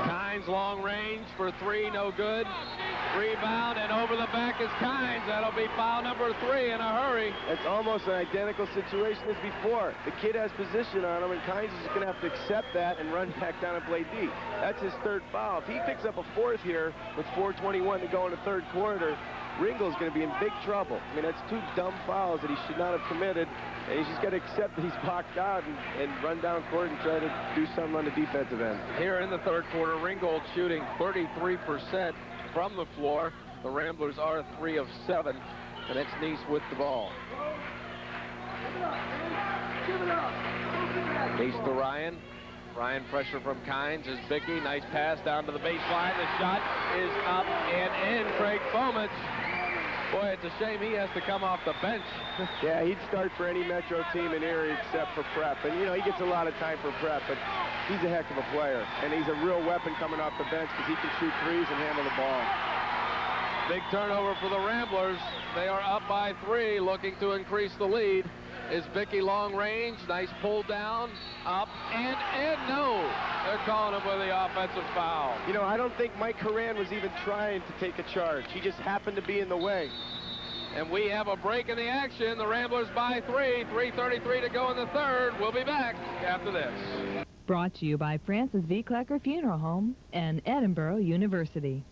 Kynes long range for three, no good. Rebound, and over the back is Kynes. That'll be foul number 3 in a hurry. It's almost an identical situation as before. The kid has position on him, and Kynes is going to have to accept that and run back down and play D. That's his third foul. If he picks up a fourth here with 4:21 to go in the third quarter, Ringgold's going to be in big trouble. I mean, that's 2 dumb fouls that he should not have committed. And he's just got to accept that he's blocked out and run down court and try to do something on the defensive end. Here in the third quarter, Ringgold shooting 33% from the floor. The Ramblers are 3 of 7. And it's Neese with the ball. Neese to Ryan. Ryan pressure from Kynes. Isbicki, nice pass down to the baseline. The shot is up and in. Craig Fomich. Boy, it's a shame he has to come off the bench. Yeah, he'd start for any Metro team in Erie except for Prep. And, you know, he gets a lot of time for Prep, but he's a heck of a player. And he's a real weapon coming off the bench because he can shoot threes and handle the ball. Big turnover for the Ramblers. They are up by 3, looking to increase the lead. Isbicki long range, nice pull down, up and in. No, they're calling him with the offensive foul. You know, I don't think Mike Horan was even trying to take a charge. He just happened to be in the way. And we have a break in the action. The Ramblers by 3, 3:33 to go in the third. We'll be back after this. Brought to you by Francis V. Klecker Funeral Home and Edinburgh University.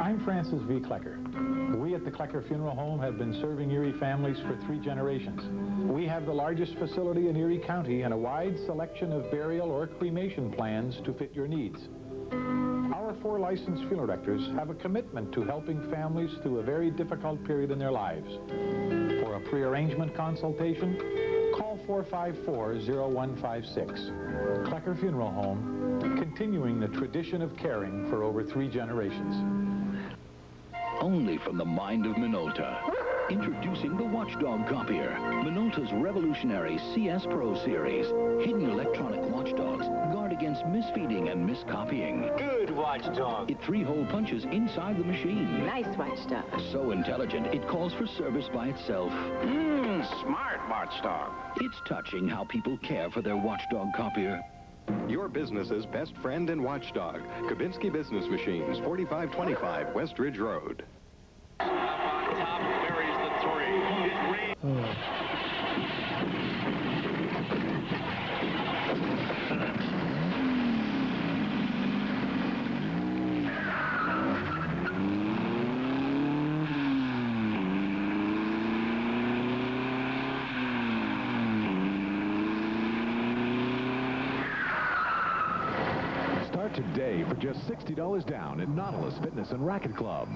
I'm Francis V. Klecker. We at the Klecker Funeral Home have been serving Erie families for 3 generations. We have the largest facility in Erie County and a wide selection of burial or cremation plans to fit your needs. Our 4 licensed funeral directors have a commitment to helping families through a very difficult period in their lives. For a pre-arrangement consultation, call 454-0156. Klecker Funeral Home, continuing the tradition of caring for over 3 generations. Only from the mind of Minolta. Introducing the Watchdog Copier, Minolta's revolutionary CS Pro series. Hidden electronic watchdogs guard against misfeeding and miscopying. Good watchdog. It 3-hole punches inside the machine. Nice watchdog. So intelligent, it calls for service by itself. Smart watchdog. It's touching how people care for their Watchdog Copier. Your business's best friend and watchdog. Kabinski Business Machines, 4525 West Ridge Road. Up on top, buries the 3. Start today for just $60 down at Nautilus Fitness and Racket Club.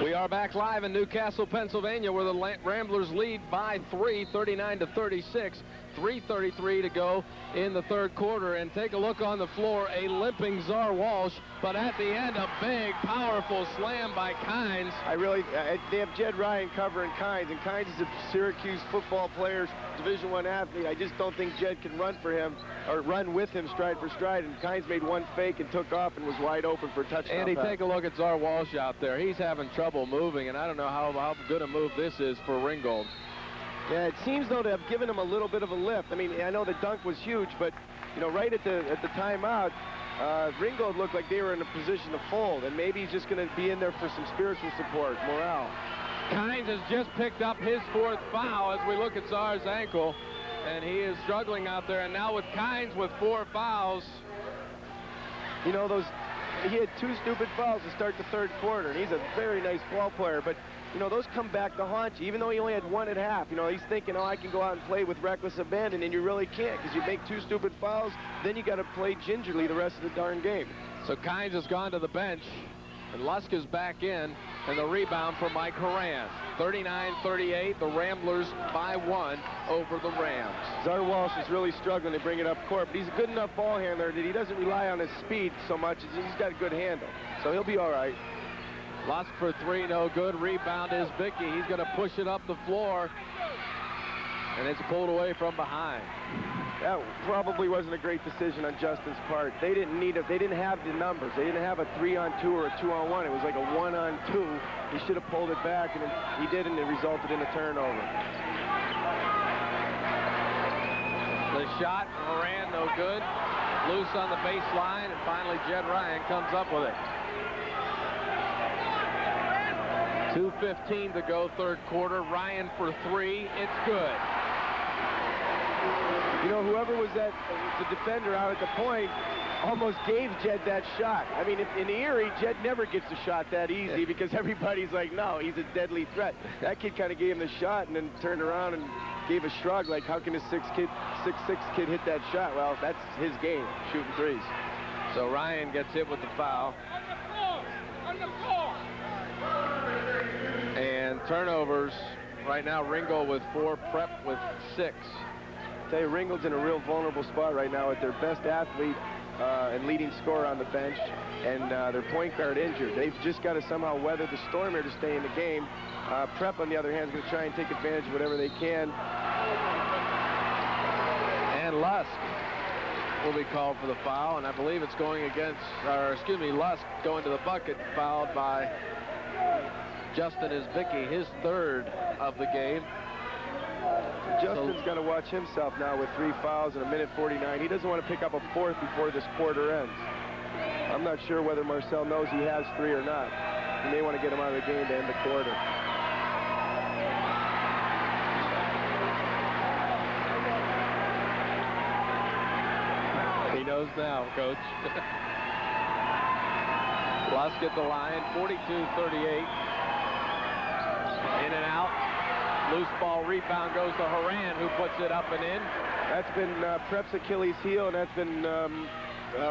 We are back live in Newcastle, Pennsylvania, where the Ramblers lead by 3, 39-36. 3:33 to go in the third quarter. And take a look on the floor, a limping Czar Walsh, but at the end, a big, powerful slam by Kynes. They have Jed Ryan covering Kynes, and Kynes is a Syracuse football player, Division I athlete. I just don't think Jed can run for him, or run with him stride for stride, and Kynes made one fake and took off and was wide open for a touchdown. Andy, take a look at Czar Walsh out there. He's having trouble moving, and I don't know how good a move this is for Ringgold. Yeah, it seems, though, to have given him a little bit of a lift. I mean, I know the dunk was huge, but, you know, right at the timeout, Ringgold looked like they were in a position to fold, and maybe he's just going to be in there for some spiritual support, morale. Kynes has just picked up his 4th foul as we look at Czar's ankle, and he is struggling out there. And now with Kynes with 4 fouls. You know, he had 2 stupid fouls to start the third quarter, and he's a very nice ball player, but you know, those come back to haunt you, even though he only had 1 at half. You know, he's thinking, oh, I can go out and play with reckless abandon, and you really can't, because you make 2 stupid fouls, then you got to play gingerly the rest of the darn game. So Kynes has gone to the bench, and Lusk is back in, and the rebound for Mike Horan. 39-38, the Ramblers by 1 over the Rams. Czar Walsh is really struggling to bring it up court, but he's a good enough ball handler that he doesn't rely on his speed so much. He's got a good handle, so he'll be all right. Lusk for 3, no good. Rebound is Vicky. He's going to push it up the floor, and it's pulled away from behind. That probably wasn't a great decision on Justin's part. They didn't need it. They didn't have the numbers. They didn't have a 3-on-2 or a 2-on-1. It was like a 1-on-2. He should have pulled it back, and he didn't. It resulted in a turnover. The shot, Horan, no good. Loose on the baseline, and finally Jed Ryan comes up with it. 2:15 to go, third quarter. Ryan for 3. It's good. You know, whoever was the defender out at the point almost gave Jed that shot. I mean, in Erie, Jed never gets a shot that easy because everybody's like, no, he's a deadly threat. That kid kind of gave him the shot and then turned around and gave a shrug, like, how can a 6'6" kid hit that shot? Well, that's his game, shooting threes. So Ryan gets hit with the foul. On the floor. And turnovers. Right now, Ringgold with 4, Prep with 6. I tell you, Ringgold's in a real vulnerable spot right now with their best athlete and leading scorer on the bench, and their point guard injured. They've just got to somehow weather the storm here to stay in the game. Prep, on the other hand, is going to try and take advantage of whatever they can. And Lusk will be called for the foul, and I believe it's going against, Lusk going to the bucket, fouled by Justin Isbicki, his 3rd of the game. Justin's got to watch himself now with 3 fouls in 1:49. He doesn't want to pick up a 4th before this quarter ends. I'm not sure whether Marcel knows he has 3 or not. He may want to get him out of the game to end the quarter. goes now, Coach. Lusk at the line, 42-38. In and out. Loose ball rebound goes to Horan, who puts it up and in. That's been Prep's Achilles heel, and that's been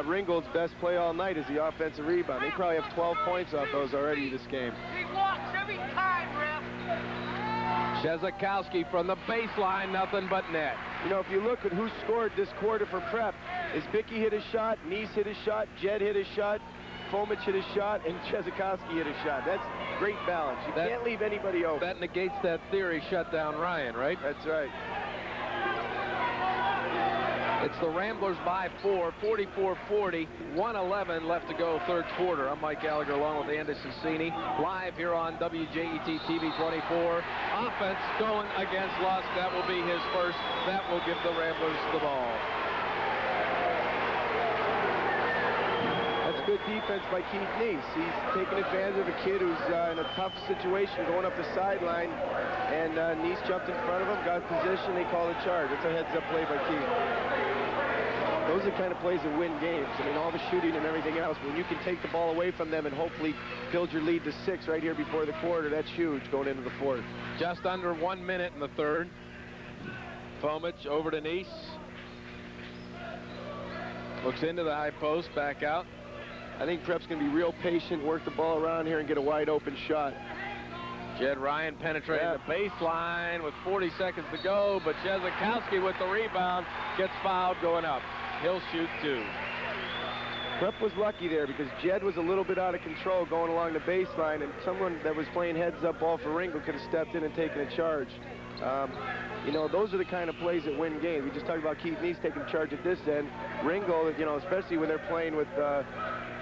Ringgold's best play all night is the offensive rebound. They probably have 12 points off those already this game. He walks every time, Ref. Czezikowski from the baseline, nothing but net. You know, if you look at who scored this quarter for Prep, is Bicky hit a shot, Neese hit a shot, Jed hit a shot, Fomich hit a shot, and Czezikowski hit a shot. That's great balance. You can't leave anybody open. That negates that theory, shut down Ryan, right? That's right. It's the Ramblers by 4, 44-40, 1:11 left to go, third quarter. I'm Mike Gallagher along with Andy Cicini, live here on WJET TV 24. Offense going against Lusk. That will be his first. That will give the Ramblers the ball. That's good defense by Keith Neese. He's taking advantage of a kid who's in a tough situation going up the sideline, and Neese jumped in front of him, got position, they call a charge. It's a heads-up play by Keith. Those are the kind of plays that win games. I mean, all the shooting and everything else, when you can take the ball away from them and hopefully build your lead to 6 right here before the quarter, that's huge going into the fourth. Just under 1 minute in the third. Fomich over to Neese. Looks into the high post, back out. I think Prep's going to be real patient, work the ball around here and get a wide open shot. Jed Ryan penetrating the baseline with 40 seconds to go, but Czezikowski with the rebound gets fouled going up. He'll shoot 2. Prep was lucky there because Jed was a little bit out of control going along the baseline, and someone that was playing heads-up ball for Ringgold could have stepped in and taken a charge. You know, those are the kind of plays that win games. We just talked about Keith Neese taking charge at this end. Ringgold, you know, especially when they're playing with,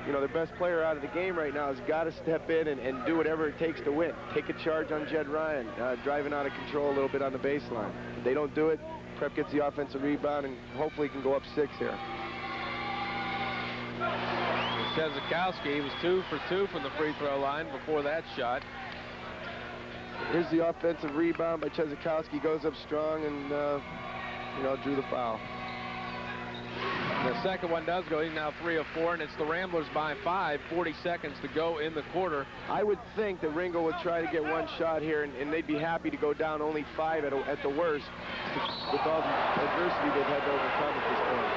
you know, their best player out of the game right now has got to step in and do whatever it takes to win. Take a charge on Jed Ryan, driving out of control a little bit on the baseline. If they don't do it, Prep gets the offensive rebound and hopefully can go up 6 here. Czezikowski was 2 for 2 from the free throw line before that shot. Here's the offensive rebound by Czezikowski, goes up strong and, you know, drew the foul. The second one does go. He's now 3 of 4, and it's the Ramblers by 5. 40 seconds to go in the quarter. I would think that Ringgold would try to get one shot here, and they'd be happy to go down only 5 at the worst with all the adversity they've had to overcome at this point.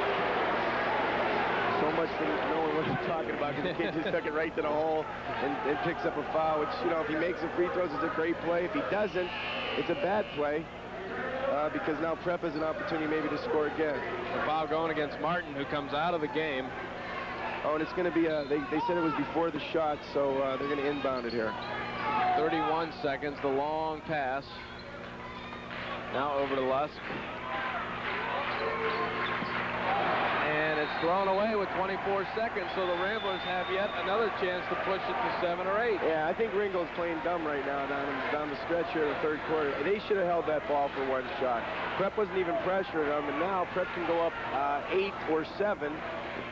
So much for knowing what you're talking about, because the kid just took it right to the hole and picks up a foul, which, you know, if he makes the free throws, it's a great play. If he doesn't, it's a bad play. Because now Prep has an opportunity maybe to score again. The foul going against Martin, who comes out of the game. Oh, and it's going to be they said it was before the shot, so they're going to inbound it here. 31 seconds, the long pass. Now over to Lusk. And it's thrown away with 24 seconds, so the Ramblers have yet another chance to push it to 7 or 8. Yeah, I think Ringgold's playing dumb right now down the stretch here in the third quarter. They should have held that ball for one shot. Prep wasn't even pressuring them, and now Prep can go up 8 or 7,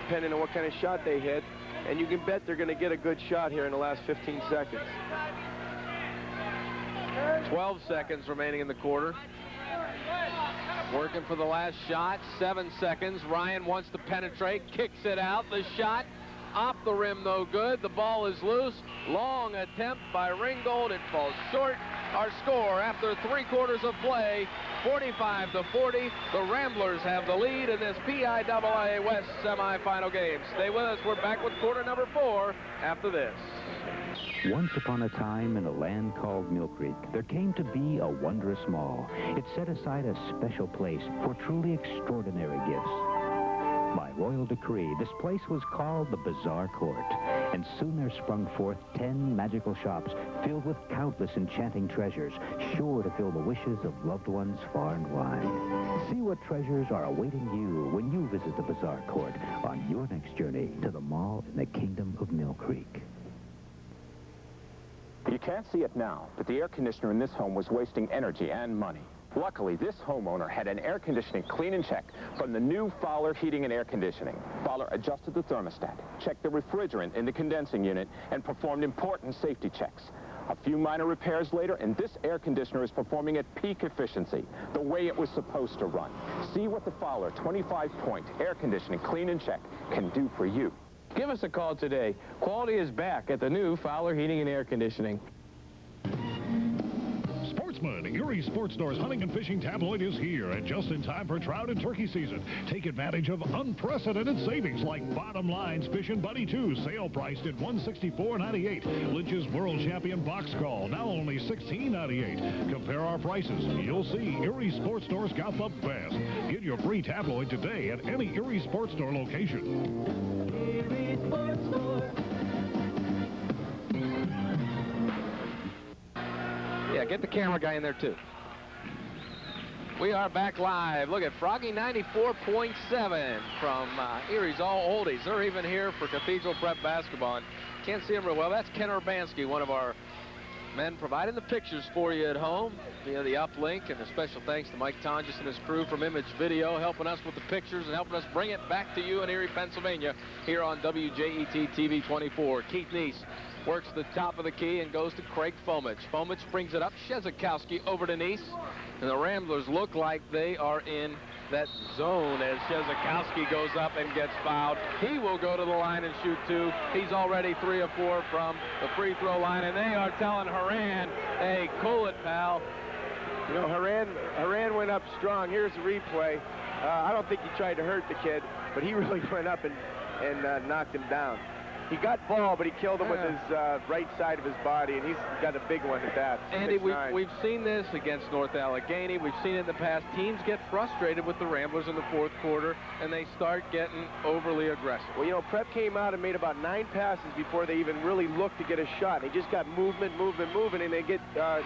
depending on what kind of shot they hit. And you can bet they're going to get a good shot here in the last 15 seconds. 12 seconds remaining in the quarter. Working for the last shot, 7 seconds. Ryan wants to penetrate, kicks it out. The shot off the rim, no good. The ball is loose. Long attempt by Ringgold. It falls short. Our score after 3 quarters of play, 45-40. The Ramblers have the lead in this PIAA West semifinal game. Stay with us. We're back with quarter number 4 after this. Once upon a time in a land called Mill Creek, there came to be a wondrous mall. It set aside a special place for truly extraordinary gifts. By royal decree, this place was called the Bazaar Court, and soon there sprung forth 10 magical shops filled with countless enchanting treasures, sure to fill the wishes of loved ones far and wide. See what treasures are awaiting you when you visit the Bazaar Court on your next journey to the mall in the kingdom of Mill Creek. You can't see it now, but the air conditioner in this home was wasting energy and money. Luckily, this homeowner had an air conditioning clean and check from the new Fowler Heating and Air Conditioning. Fowler adjusted the thermostat, checked the refrigerant in the condensing unit, and performed important safety checks. A few minor repairs later, and this air conditioner is performing at peak efficiency, the way it was supposed to run. See what the Fowler 25-point air conditioning clean and check can do for you. Give us a call today. Quality is back at the new Fowler Heating and Air Conditioning. Sportsman, Erie Sports Store's hunting and fishing tabloid is here, and just in time for trout and turkey season. Take advantage of unprecedented savings like Bottom Line's Fishin' Buddy 2, sale priced at $164.98. Lynch's World Champion Box Call, now only $16.98. Compare our prices. You'll see Erie Sports Store's got the best. Get your free tabloid today at any Erie Sports Store location. Erie Sports Store. Yeah, get the camera guy in there, too. We are back live. Look at Froggy 94.7 from Erie's All Oldies. They're even here for Cathedral Prep basketball. And can't see them real well. That's Ken Urbanski, one of our men providing the pictures for you at home via the uplink. And a special thanks to Mike Tonjes and his crew from Image Video, helping us with the pictures and helping us bring it back to you in Erie, Pennsylvania, here on WJET TV 24. Keith Neese works the top of the key and goes to Craig Fomich. Fomich brings it up. Shezakowski over to Neese. And the Ramblers look like they are in that zone as Shezakowski goes up and gets fouled. He will go to the line and shoot two. He's already 3 of 4 from the free throw line, and they are telling Horan, hey, cool it, pal. You know, Horan went up strong. Here's the replay. I don't think he tried to hurt the kid, but he really went up and knocked him down. He got ball, but he killed him with his right side of his body, and he's got a big one at that. Andy, we've seen this against North Allegheny. We've seen it in the past. Teams get frustrated with the Ramblers in the fourth quarter, and they start getting overly aggressive. Well, you know, Prep came out and made about 9 passes before they even really looked to get a shot. They just got movement, and they get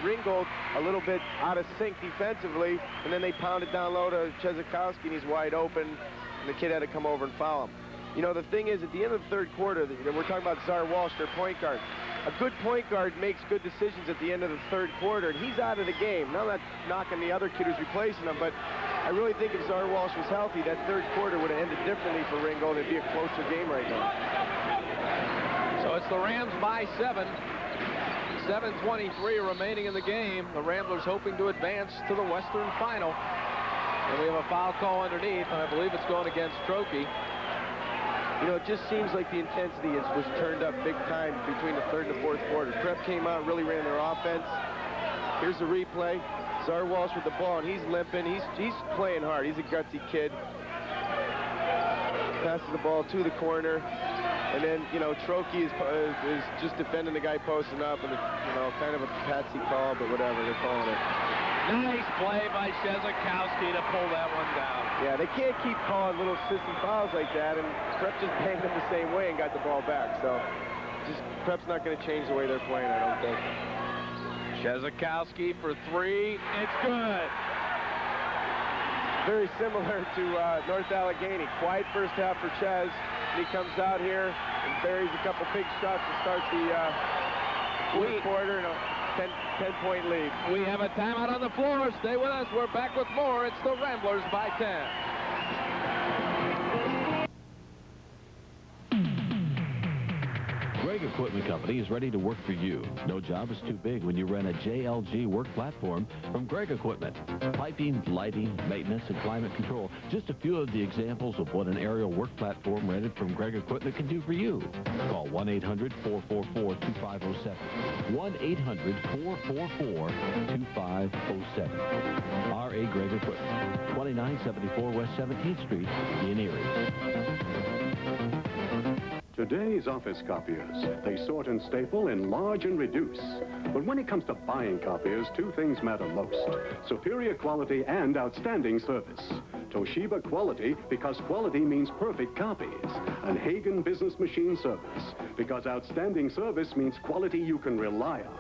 Ringgold a little bit out of sync defensively, and then they pounded down low to Czezakowski, and he's wide open, and the kid had to come over and foul him. You know, the thing is, at the end of the third quarter, we're talking about Czar Walsh, their point guard. A good point guard makes good decisions at the end of the third quarter, and he's out of the game. Now that's knocking the other kid who's replacing him, but I really think if Czar Walsh was healthy, that third quarter would have ended differently for Ringgold. It'd be a closer game right now. So it's the Rams by 7. 7:23 remaining in the game. The Ramblers hoping to advance to the Western Final. And we have a foul call underneath, and I believe it's going against Trokey. You know, it just seems like the intensity was turned up big time between the third and the fourth quarter. Prep came out, really ran their offense. Here's the replay. Czar Walsh with the ball, and he's limping. He's playing hard. He's a gutsy kid. Passes the ball to the corner. And then, you know, Trokey is just defending the guy posting up, and it's, you know, kind of a patsy call, but whatever, they're calling it. Nice play by Shezakowski to pull that one down. Yeah, they can't keep calling little sissy fouls like that, and Prep just banged them the same way and got the ball back. So, Prep's not going to change the way they're playing, I don't think. Shezakowski for 3. It's good. Very similar to North Allegheny. Quiet first half for Chez. And he comes out here and buries a couple big shots to start the fourth quarter and a 10-point lead. We have a timeout on the floor. Stay with us. We're back with more. It's the Ramblers by 10. Greg Equipment Company is ready to work for you. No job is too big when you rent a JLG work platform from Greg Equipment. Piping, lighting, maintenance, and climate control. Just a few of the examples of what an aerial work platform rented from Greg Equipment can do for you. Call 1-800-444-2507. 1-800-444-2507. R.A. Greg Equipment. 2974 West 17th Street in Erie. Today's office copiers, they sort and staple, enlarge and reduce. But when it comes to buying copiers, 2 things matter most: superior quality and outstanding service. Toshiba quality, because quality means perfect copies. And Hagen Business Machine Service, because outstanding service means quality you can rely on.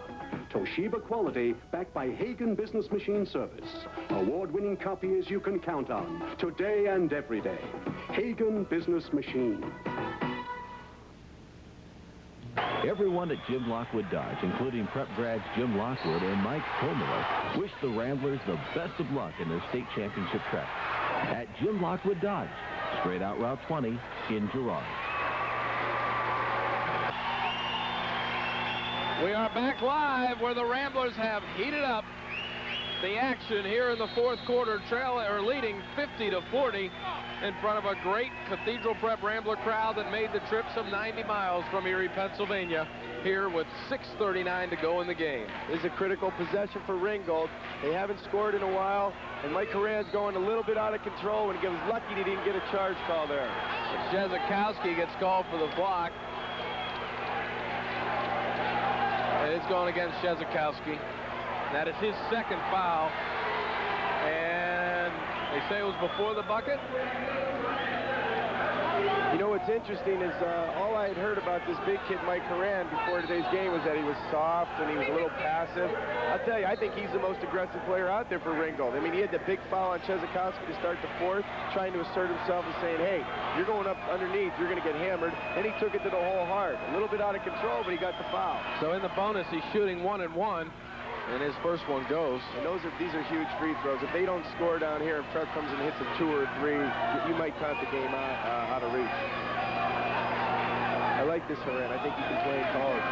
Toshiba quality, backed by Hagen Business Machine Service. Award-winning copiers you can count on, today and every day. Hagen Business Machine. Everyone at Jim Lockwood Dodge, including prep grads Jim Lockwood and Mike Komiller, wish the Ramblers the best of luck in their state championship trek. At Jim Lockwood Dodge, straight out Route 20 in Girard. We are back live where the Ramblers have heated up the action here in the fourth quarter, leading 50-40 in front of a great Cathedral Prep Rambler crowd that made the trip some 90 miles from Erie, Pennsylvania, here with 6:39 to go in the game. This is a critical possession for Ringgold. They haven't scored in a while, and Mike Horan's going a little bit out of control, and he was lucky he didn't get a charge call there. Jezikowski gets called for the block. And it's going against Jezikowski. That is his second foul. And they say it was before the bucket. You know what's interesting is all I had heard about this big kid Mike Horan before today's game was that he was soft and he was a little passive. I'll tell you, I think he's the most aggressive player out there for Ringgold. I mean, he had the big foul on Jezikowski to start the fourth, trying to assert himself and saying, hey, you're going up underneath, you're going to get hammered. Then he took it to the hole hard. A little bit out of control, but he got the foul. So in the bonus, he's shooting 1 and 1. And his first one goes. And these are huge free throws. If they don't score down here, if Prep comes and hits a 2 or 3, you might count the game out of reach. I like this Horan. I think he can play in college.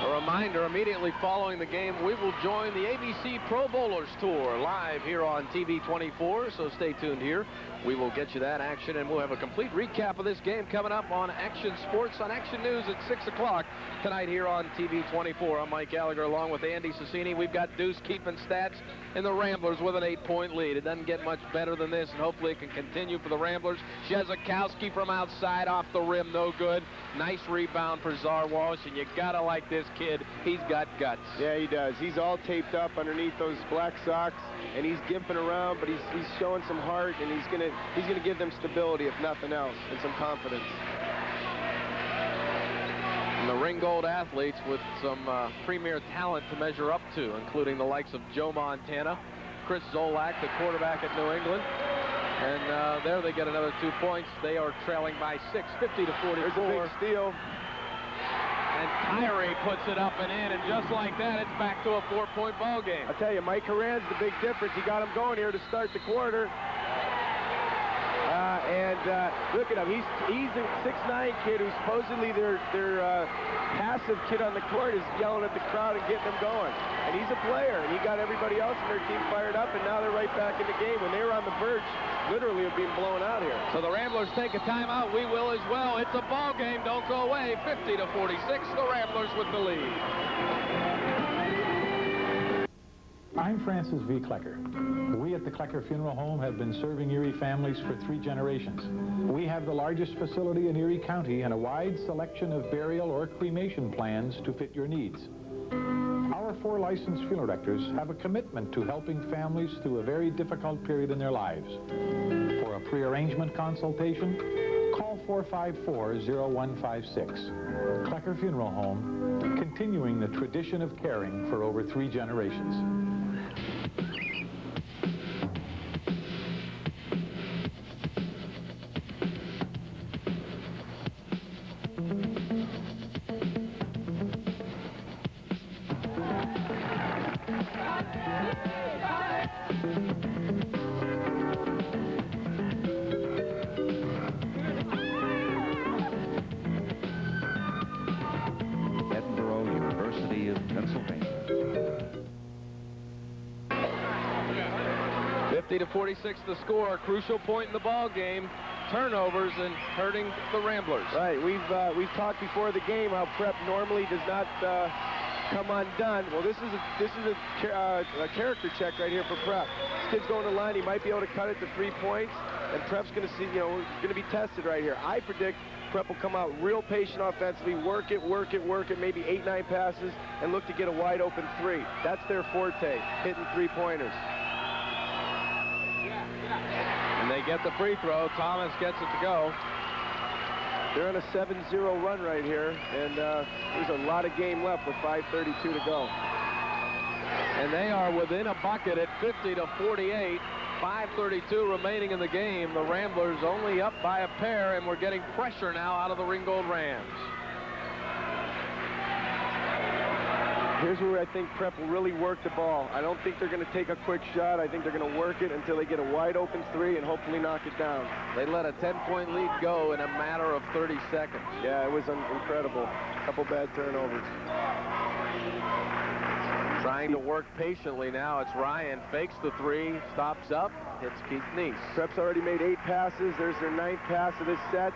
A reminder, immediately following the game, we will join the ABC Pro Bowlers Tour live here on TV 24, so stay tuned here. We will get you that action, and we'll have a complete recap of this game coming up on Action Sports on Action News at 6 o'clock tonight here on TV 24. I'm Mike Gallagher along with Andy Cicini. We've got Deuce keeping stats and the Ramblers with an 8-point lead. It doesn't get much better than this, and hopefully it can continue for the Ramblers. Jezikowski from outside off the rim, no good. Nice rebound for Czar Walsh, and you gotta like this kid. He's got guts. Yeah, he does. He's all taped up underneath those black socks, and he's gimping around, but he's showing some heart, and he's gonna give them stability, if nothing else, and some confidence. And the Ringgold athletes with some premier talent to measure up to, including the likes of Joe Montana, Chris Zolak, the quarterback at New England. And there they get another 2 points. They are trailing by 6, 50-44. There's a big steal. And Kyrie puts it up and in, and just like that, it's back to a 4-point ball game. I'll tell you, Mike Horan's the big difference. He got him going here to start the quarter. Look at him. He's a 6'9" kid who supposedly their passive kid on the court is yelling at the crowd and getting them going. And he's a player, and he got everybody else in their team fired up, and now they're right back in the game. When they were on the verge, literally, of being blown out here. So the Ramblers take a timeout. We will as well. It's a ball game. Don't go away. 50-46. The Ramblers with the lead. I'm Francis V. Klecker. We at the Klecker Funeral Home have been serving Erie families for 3 generations. We have the largest facility in Erie County and a wide selection of burial or cremation plans to fit your needs. Our 4 licensed funeral directors have a commitment to helping families through a very difficult period in their lives. For a pre-arrangement consultation, call 454-0156. Klecker Funeral Home, continuing the tradition of caring for over 3 generations. Edinburgh University of Pennsylvania. 50-46 the score. A crucial point in the ball game. Turnovers and hurting the Ramblers. Right. We've talked before the game how Prep normally does not come undone. Well, this is a character check right here for Prep. This kid's going to the line. He might be able to cut it to 3 points, and Prep's going to see, going to be tested right here. I predict Prep will come out real patient offensively, work it, maybe 8-9 passes, and look to get a wide open 3. That's their forte, hitting 3-pointers. And they get the free throw. Thomas gets it to go. They're on a 7-0 run right here, and there's a lot of game left with 5:32 to go. And they are within a bucket at 50-48. 5:32 remaining in the game. The Ramblers only up by a pair, and we're getting pressure now out of the Ringgold Rams. Here's where I think Prep will really work the ball. I don't think they're going to take a quick shot. I think they're going to work it until they get a wide open 3 and hopefully knock it down. They let a 10-point lead go in a matter of 30 seconds. Yeah, it was incredible. A couple bad turnovers. Trying to work patiently now. It's Ryan. Fakes the three. Stops up. Hits Keith Neese. Prep's already made 8 passes. There's their 9th pass of this set.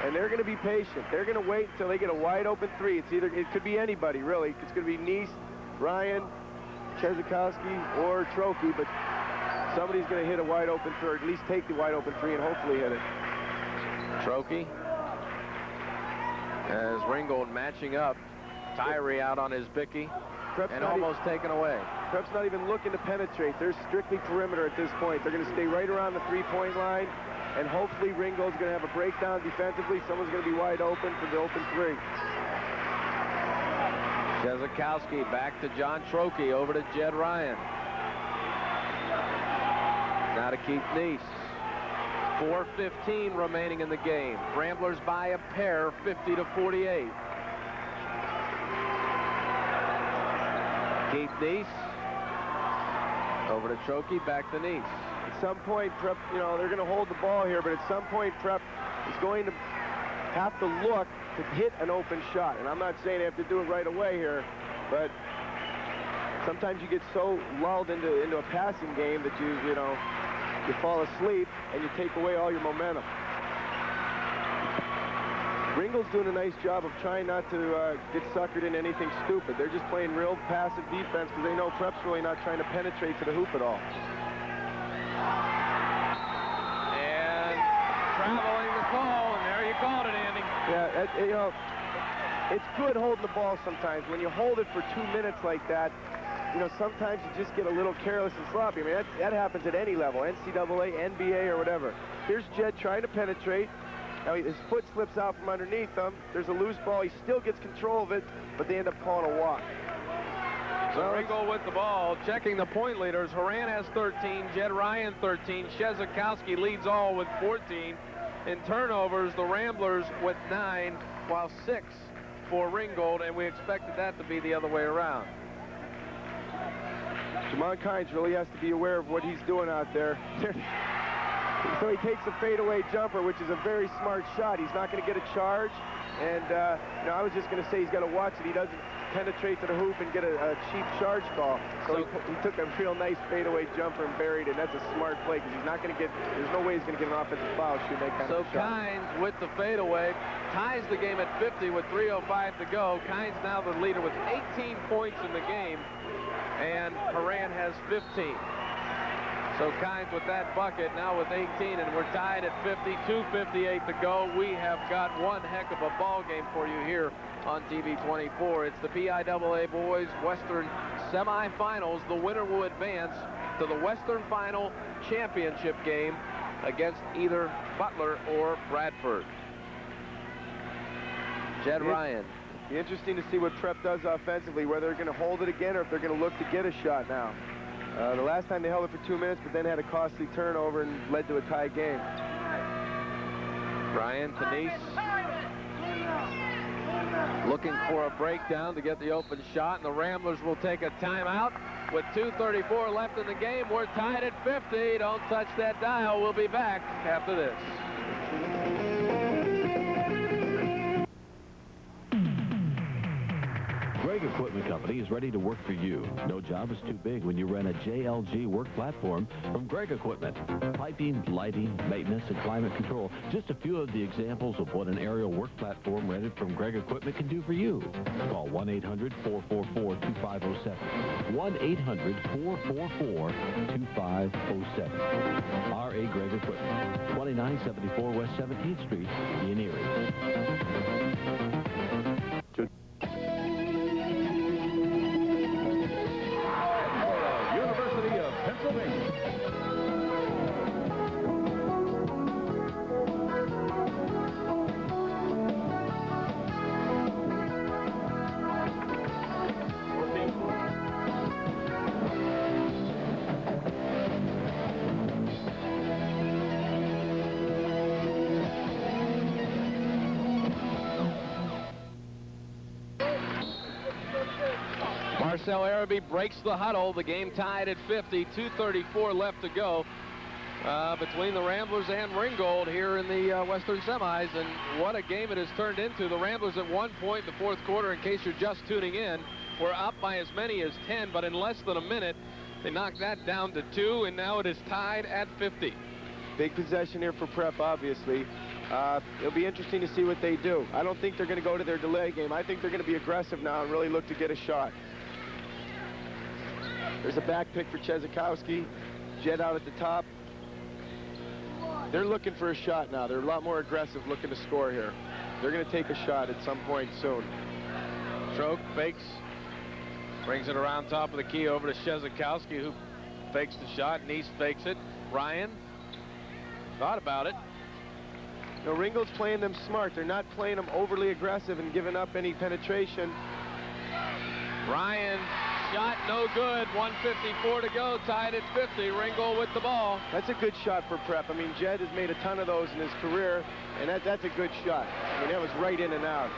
And they're going to be patient. They're going to wait until they get a wide open three. It could be anybody, really. It's going to be Neese, Ryan, Chezikowski, or Trokey, but somebody's going to hit a wide open three, or at least take the wide open three and hopefully hit it. Trokey. As Ringgold matching up. Tyree out on his bicky. And almost taken away. Prep's not even looking to penetrate. They're strictly perimeter at this point. They're going to stay right around the three-point line. And hopefully Ringgold's going to have a breakdown defensively. Someone's going to be wide open for the open three. Chezikowski back to John Trokey, over to Jed Ryan. Now to Keith Neese. 4:15 remaining in the game. Ramblers by a pair, 50-48. Keith Neese. Over to Trokey, back to Neese. At some point, Prep, they're going to hold the ball here, but at some point, Prep is going to have to look to hit an open shot. And I'm not saying they have to do it right away here, but sometimes you get so lulled into a passing game that you fall asleep and you take away all your momentum. Ringgold's doing a nice job of trying not to get suckered in anything stupid. They're just playing real passive defense because they know Prep's really not trying to penetrate to the hoop at all. And traveling the call, and there you called it, Andy. Yeah, it's good holding the ball sometimes. When you hold it for 2 minutes like that, sometimes you just get a little careless and sloppy. I mean, that happens at any level, NCAA, NBA, or whatever. Here's Jed trying to penetrate. Now his foot slips out from underneath him. There's a loose ball. He still gets control of it, but they end up calling a walk. So Ringgold with the ball, checking the point leaders. Horan has 13, Jed Ryan 13. Chezikowski leads all with 14. In turnovers, the Ramblers with 9, while 6 for Ringgold, and we expected that to be the other way around. Jamon Kynes really has to be aware of what he's doing out there. So he takes a fadeaway jumper, which is a very smart shot. He's not going to get a charge. And, I was just going to say he's got to watch it. He doesn't penetrate to the hoop and get a cheap charge call. So he took a real nice fadeaway jumper and buried it. And that's a smart play because he's not going to get, there's no way he's going to get an offensive foul shooting that kind of shot. So Kynes with the fadeaway ties the game at 50 with 3:05 to go. Kynes now the leader with 18 points in the game. And Horan has 15. So Kynes with that bucket, now with 18, and we're tied at 50, 2:58 to go. We have got one heck of a ball game for you here on TV 24. It's the PIAA Boys Western Semifinals. The winner will advance to the Western Final Championship game against either Butler or Bradford. Jed Ryan. Be interesting to see what Prep does offensively, whether they're going to hold it again or if they're going to look to get a shot now. The last time they held it for 2 minutes, but then had a costly turnover and led to a tie game. Ryan to Neese. Looking for a breakdown to get the open shot, and the Ramblers will take a timeout with 2:34 left in the game. We're tied at 50. Don't touch that dial. We'll be back after this. Greg Equipment Company is ready to work for you. No job is too big when you rent a JLG work platform from Greg Equipment. Piping, lighting, maintenance, and climate control. Just a few of the examples of what an aerial work platform rented from Greg Equipment can do for you. Call 1-800-444-2507. 1-800-444-2507. R.A. Greg Equipment. 2974 West 17th Street in Erie. Marcel Araby breaks the huddle. The game tied at 50, 2:34 left to go between the Ramblers and Ringgold here in the Western Semis. And what a game it has turned into. The Ramblers at one point in the fourth quarter, in case you're just tuning in, were up by as many as 10, but in less than a minute, they knocked that down to 2, and now it is tied at 50. Big possession here for Prep, obviously. It'll be interesting to see what they do. I don't think they're going to go to their delay game. I think they're going to be aggressive now and really look to get a shot. There's a back pick for Chezikowski. Jed out at the top. They're looking for a shot now. They're a lot more aggressive looking to score here. They're going to take a shot at some point soon. Troke fakes, brings it around top of the key over to Chezikowski, who fakes the shot. Neese fakes it. Ryan thought about it. No, Ringgold's playing them smart. They're not playing them overly aggressive and giving up any penetration. Ryan, shot no good. 1:54 to go, tied at 50. Ringgold with the ball. That's a good shot for Prep. I mean, Jed has made a ton of those in his career, and that's a good shot. I mean, that was right in and out.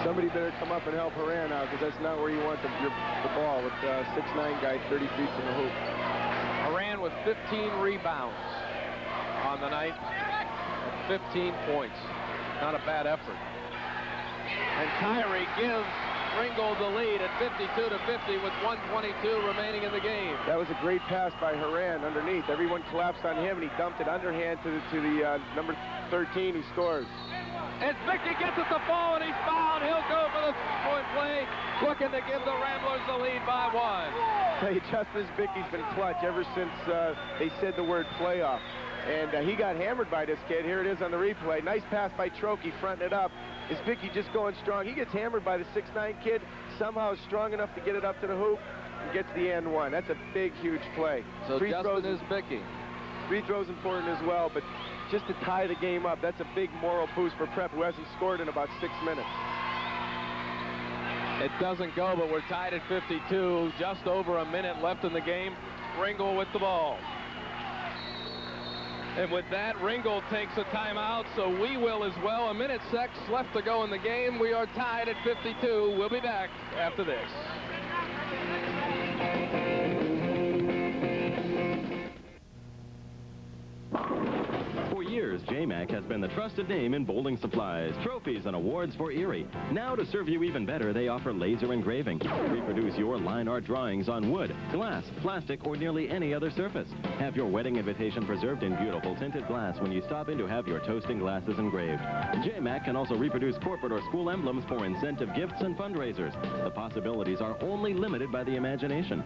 Somebody better come up and help Horan out, because that's not where you want the ball with 6'9" guy 30 feet from the hoop. Horan with 15 rebounds on the night, 15 points. Not a bad effort. And Tyree gives Ringgold the lead at 52 to 50 with 1:22 remaining in the game. That was a great pass by Horan underneath. Everyone collapsed on him, and he dumped it underhand to the number 13 who scores. As Vicky gets at the ball and he's fouled, he'll go for the point play, looking to give the Ramblers the lead by 1. Hey, Justice Vicky's been clutch ever since they said the word playoff. And he got hammered by this kid. Here it is on the replay. Nice pass by Trokey, fronting it up. Is Vicky just going strong? He gets hammered by the 6'9" kid, somehow is strong enough to get it up to the hoop and gets the and one. That's a big, huge play. So free Justin is Vicky. Free throws important as well, but just to tie the game up, that's a big moral boost for Prep, who hasn't scored in about 6 minutes. It doesn't go, but we're tied at 52. Just over a minute left in the game. Ringgold with the ball. And with that, Ringgold takes a timeout, so we will as well. 1:06 left to go in the game. We are tied at 52. We'll be back after this. For years, JMac has been the trusted name in bowling supplies, trophies, and awards for Erie. Now, to serve you even better, they offer laser engraving. Reproduce your line art drawings on wood, glass, plastic, or nearly any other surface. Have your wedding invitation preserved in beautiful tinted glass when you stop in to have your toasting glasses engraved. JMac can also reproduce corporate or school emblems for incentive gifts and fundraisers. The possibilities are only limited by the imagination.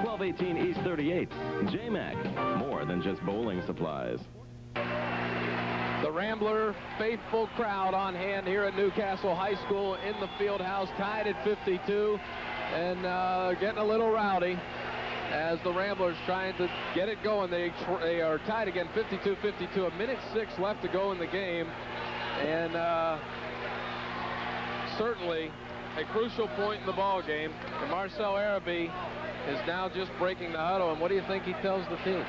1218 East 38th. JMac, more than just bowling supplies. The Rambler faithful crowd on hand here at Newcastle High School in the field house, tied at 52, and getting a little rowdy as the Ramblers trying to get it going. They are tied again, 52-52, 1:06 left to go in the game, and certainly a crucial point in the ball game. And Marcel Araby is now just breaking the huddle, and what do you think he tells the team?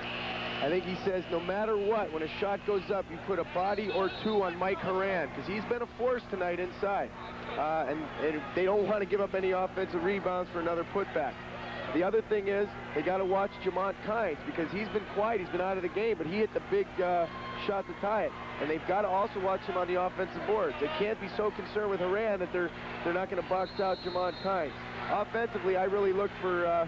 I think he says no matter what, when a shot goes up, you put a body or two on Mike Horan, because he's been a force tonight inside. And they don't want to give up any offensive rebounds for another putback. The other thing is they got to watch Jamont Kynes, because he's been quiet. He's been out of the game, but he hit the big shot to tie it. And they've got to also watch him on the offensive boards. They can't be so concerned with Horan that they're not going to box out Jamont Kynes. Offensively, I really look for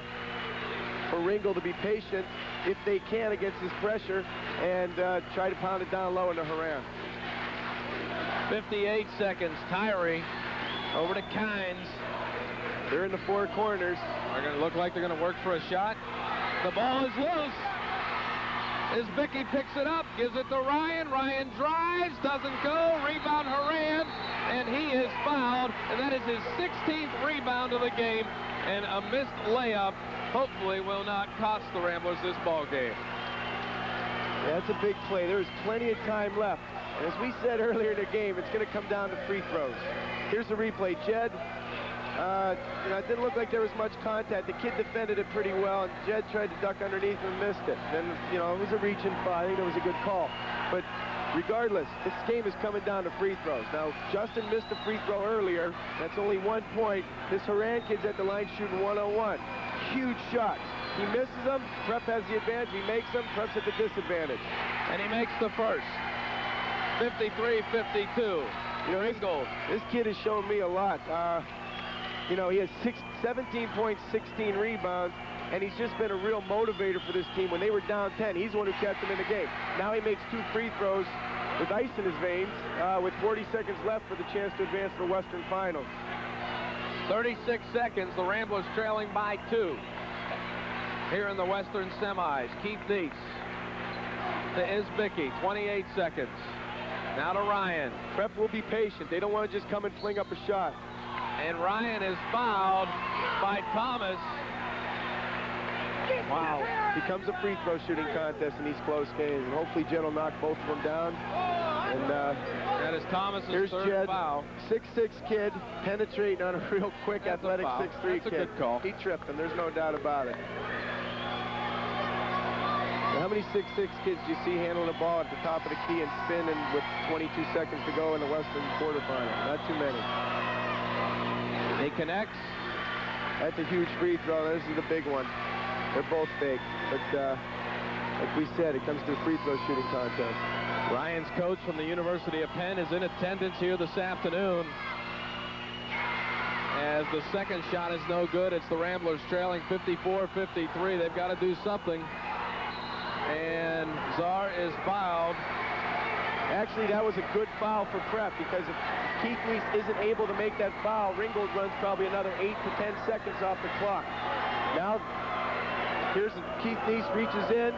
Ringgold to be patient if they can against his pressure and try to pound it down low into Horan. 58 seconds. Tyree over to Kynes. They're in the four corners. They're going to look like they're going to work for a shot. The ball is loose. As Vicky picks it up, gives it to Ryan. Ryan drives, doesn't go. Rebound Horan, and he is fouled. And that is his 16th rebound of the game. And a missed layup hopefully will not cost the Ramblers this ball game. Yeah, that's a big play. There's plenty of time left. And as we said earlier in the game, it's going to come down to free throws. Here's the replay. Jed, it didn't look like there was much contact. The kid defended it pretty well, and Jed tried to duck underneath and missed it. And, it was a reach and foul. I think it was a good call. But regardless, this game is coming down to free throws. Now, Justin missed a free throw earlier. That's only 1 point. This Horan kid's at the line shooting 101. Huge shots. He misses them. Prep has the advantage. He makes them. Prep's at the disadvantage. And he makes the first. 53-52. You know, Ringgold. This kid has shown me a lot. You know, he has 17 points, 16 rebounds, and he's just been a real motivator for this team. When they were down 10, he's the one who kept them in the game. Now he makes 2 free throws with ice in his veins with 40 seconds left for the chance to advance to the Western Finals. 36 seconds, the Ramblers trailing by 2. Here in the Western semis, Keith Neese to Isbicki, 28 seconds. Now to Ryan. Prep will be patient. They don't want to just come and fling up a shot. And Ryan is fouled by Thomas. Wow. Becomes a free throw shooting contest in these close games. And hopefully Jed will knock both of them down. And that is Thomas's third Jed, foul. 6'6" kid, penetrating on a real quick, athletic 6'3" kid. That's a good call. He tripped him. There's no doubt about it. Now, how many 6'6" kids do you see handling the ball at the top of the key and spinning with 22 seconds to go in the Western quarterfinal? Not too many. He connects. That's a huge free throw. This is the big one. They're both big. But like we said, it comes to a free throw shooting contest. Ryan's coach from the University of Penn is in attendance here this afternoon. As the second shot is no good, it's the Ramblers trailing 54-53. They've got to do something. And Czar is fouled. Actually, that was a good foul for Prep, because if Keith Neese isn't able to make that foul, Ringgold runs probably another 8 to 10 seconds off the clock. Now, here's Keith Neese reaches in.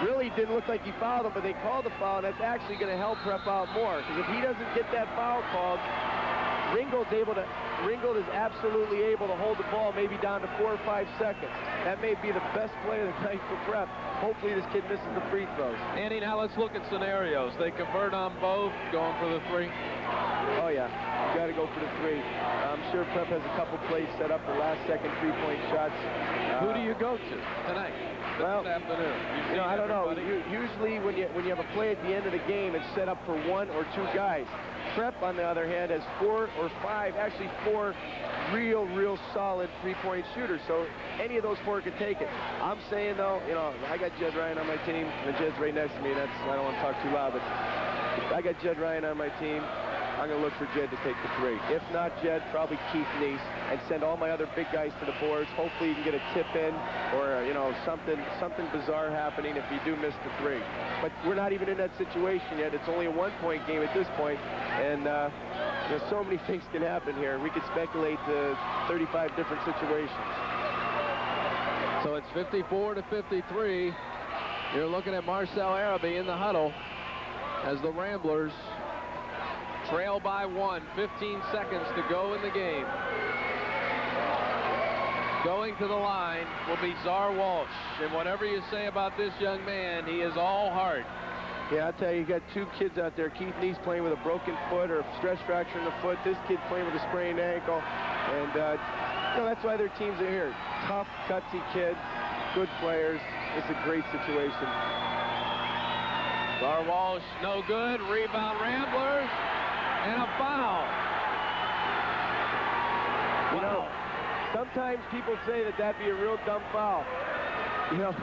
Really didn't look like he fouled him, but they called the foul, and that's actually going to help Prep out more, because if he doesn't get that foul called, Ringgold is absolutely able to hold the ball maybe down to 4 or 5 seconds. That may be the best play of the night for Prep. Hopefully this kid misses the free throws. Andy, now let's look at scenarios. They convert on both, going for the 3. Oh, yeah. You got to go for the 3. I'm sure Prep has a couple plays set up for last-second three-point shots. Who do you go to tonight? Well, this afternoon. You know, I don't know. Usually when you have a play at the end of the game, it's set up for 1 or 2 guys. Prep, on the other hand, has 4 or 5, actually 4 real solid three-point shooters. So any of those 4 could take it. I'm saying, though, you know, I got Jed Ryan on my team, and Jed's right next to me. I don't want to talk too loud, but I got Jed Ryan on my team. I'm going to look for Jed to take the 3. If not Jed, probably Keith Neese, and send all my other big guys to the boards. Hopefully you can get a tip in, or you know, something bizarre happening if you do miss the 3. But we're not even in that situation yet. It's only a 1-point game at this point, and there's so many things can happen here. We could speculate 35 different situations. So it's 54-53. You're looking at Marcel Araby in the huddle as the Ramblers trail by 1, 15 seconds to go in the game. Going to the line will be Czar Walsh. And whatever you say about this young man, he is all heart. Yeah, I'll tell you, you got 2 kids out there. Keith Neese playing with a broken foot or a stress fracture in the foot. This kid playing with a sprained ankle. And you know, that's why their teams are here. Tough, gutsy kids, good players. It's a great situation. Czar Walsh, no good. Rebound Ramblers. And a foul. You know, sometimes people say that that'd be a real dumb foul. You know,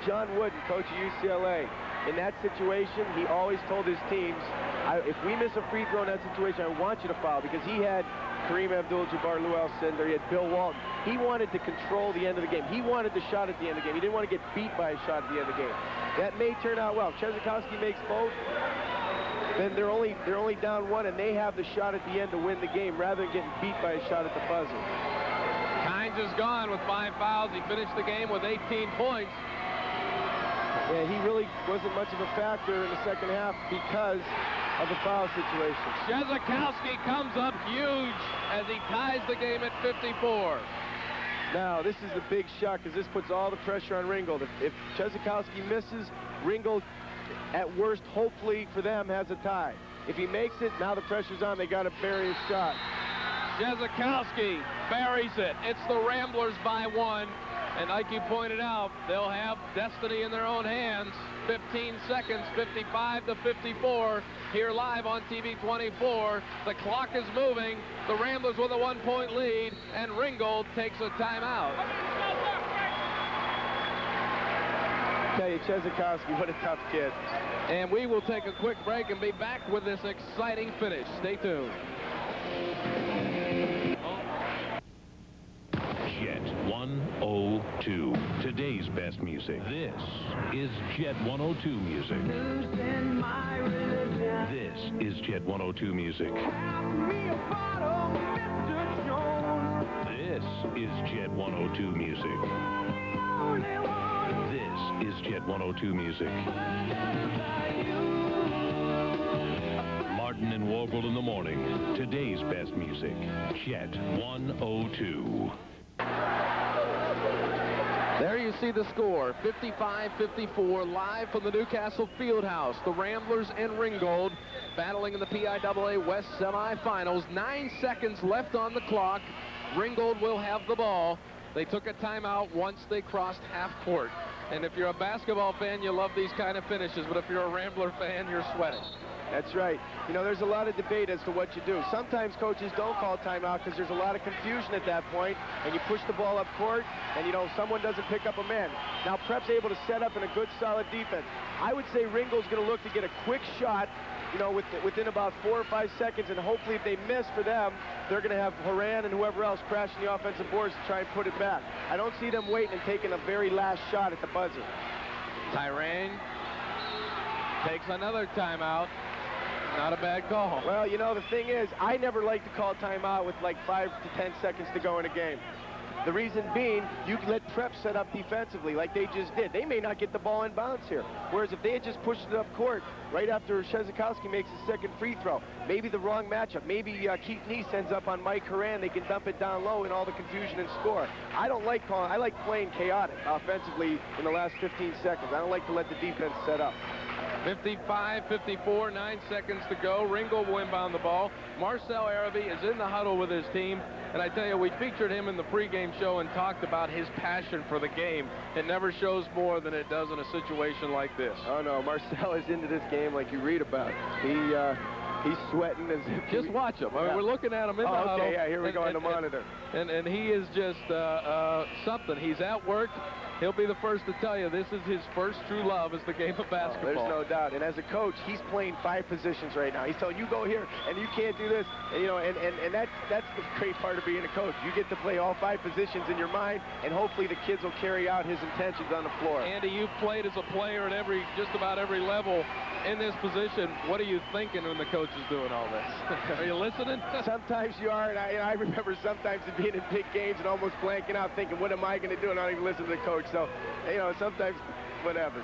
John Wooden, coach of UCLA, in that situation, he always told his teams, if we miss a free throw in that situation, I want you to foul, because he had Kareem Abdul-Jabbar, Lou Alcindor, he had Bill Walton. He wanted to control the end of the game. He wanted the shot at the end of the game. He didn't want to get beat by a shot at the end of the game. That may turn out well. Chezikowski makes both. Then they're only down 1, and they have the shot at the end to win the game rather than getting beat by a shot at the buzzer. Kynes is gone with 5 fouls. He finished the game with 18 points. Yeah, he really wasn't much of a factor in the second half because of the foul situation. Chezikowski comes up huge as he ties the game at 54. Now, this is a big shot because this puts all the pressure on Ringgold. If Chezikowski misses, Ringgold, at worst, hopefully for them, has a tie. If he makes it, now the pressure's on. They got to bury his shot. Chezikowski buries it. It's the Ramblers by 1. And like you pointed out, they'll have destiny in their own hands. 15 seconds, 55-54. Here live on TV 24. The clock is moving. The Ramblers with a 1-point lead, and Ringgold takes a timeout. I tell you, Chezikowski, what a tough kid. And we will take a quick break and be back with this exciting finish. Stay tuned. Jet 102, today's best music. This is Jet 102 music. This is Jet 102 music. This is Jet 102 music. This is Jet 102 music. Martin and Warble in the morning. Today's best music. Jet 102. There you see the score, 55-54, live from the Newcastle Fieldhouse. The Ramblers and Ringgold battling in the PIAA West semifinals. 9 seconds left on the clock. Ringgold will have the ball. They took a timeout once they crossed half court. And if you're a basketball fan, you love these kind of finishes. But if you're a Rambler fan, you're sweating. That's right. You know, there's a lot of debate as to what you do. Sometimes coaches don't call timeout because there's a lot of confusion at that point, and you push the ball up court, and, you know, someone doesn't pick up a man. Now, Prep's able to set up in a good, solid defense. I would say Ringgold's going to look to get a quick shot, you know, within about 4 or 5 seconds, and hopefully if they miss for them, they're going to have Horan and whoever else crashing the offensive boards to try and put it back. I don't see them waiting and taking a very last shot at the buzzer. Tyrone takes another timeout. Not a bad call. Well, you know, the thing is, I never like to call timeout with like 5 to 10 seconds to go in a game. The reason being, you can let Prep set up defensively like they just did. They may not get the ball in bounds here. Whereas if they had just pushed it up court right after Shezakowski makes his second free throw, maybe the wrong matchup, maybe Keith Neese ends up on Mike Horan, they can dump it down low in all the confusion and score. I don't like calling, I like playing chaotic offensively in the last 15 seconds. I don't like to let the defense set up. 55-54, 9 seconds to go. Ringgold will inbound the ball. Marcel Arabi is in the huddle with his team. And I tell you, we featured him in the pregame show and talked about his passion for the game. It never shows more than it does in a situation like this. Oh, no, Marcel is into this game like you read about. He's sweating as if... Just watch him. I mean, we're looking at him in the huddle. Okay, yeah, here we go on the monitor. And he is just something. He's at work. He'll be the first to tell you this is his first true love is the game of basketball. There's no doubt. And as a coach, he's playing 5 positions right now. He's telling you go here and you can't do this. And, you know, and that's the great part of being a coach. You get to play all 5 positions in your mind, and hopefully the kids will carry out his intentions on the floor. Andy, you've played as a player at just about every level in this position. What are you thinking when the coach is doing all this? Are you listening? Sometimes you are, and I remember sometimes being in big games and almost blanking out thinking, what am I going to do? And I don't even listen to the coach. So, you know, sometimes, whatever.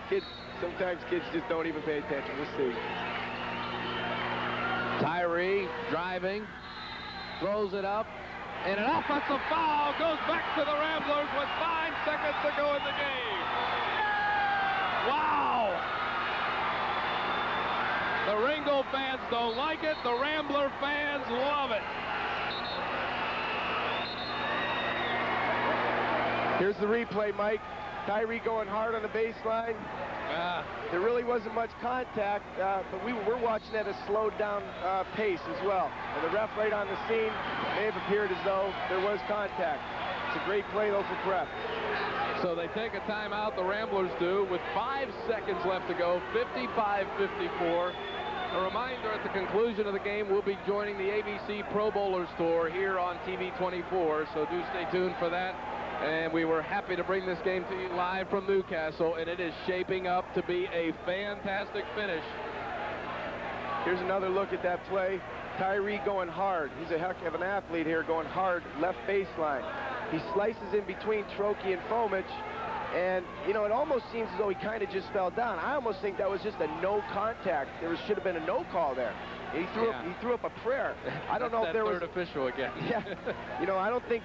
Sometimes kids just don't even pay attention. We'll see. Tyree driving, throws it up, and an offensive foul goes back to the Ramblers with 5 seconds to go in the game. Wow! The Ringgold fans don't like it. The Rambler fans love it. Here's the replay, Mike. Tyree going hard on the baseline. There really wasn't much contact, but we're watching at a slowed down pace as well. And the ref right on the scene may have appeared as though there was contact. It's a great play, though, for Prep. So they take a timeout, the Ramblers do, with 5 seconds left to go, 55-54. A reminder, at the conclusion of the game, we'll be joining the ABC Pro Bowlers Tour here on TV 24, so do stay tuned for that. And we were happy to bring this game to you live from Newcastle, and it is shaping up to be a fantastic finish. Here's another look at that play. Tyree going hard. He's a heck of an athlete here, going hard left baseline. He slices in between Trokey and Fomich, and, you know, it almost seems as though he kind of just fell down. I almost think that was just a no contact. There should have been a no call there. He threw up a prayer. I don't know if there was third official again. Yeah, you know, I don't think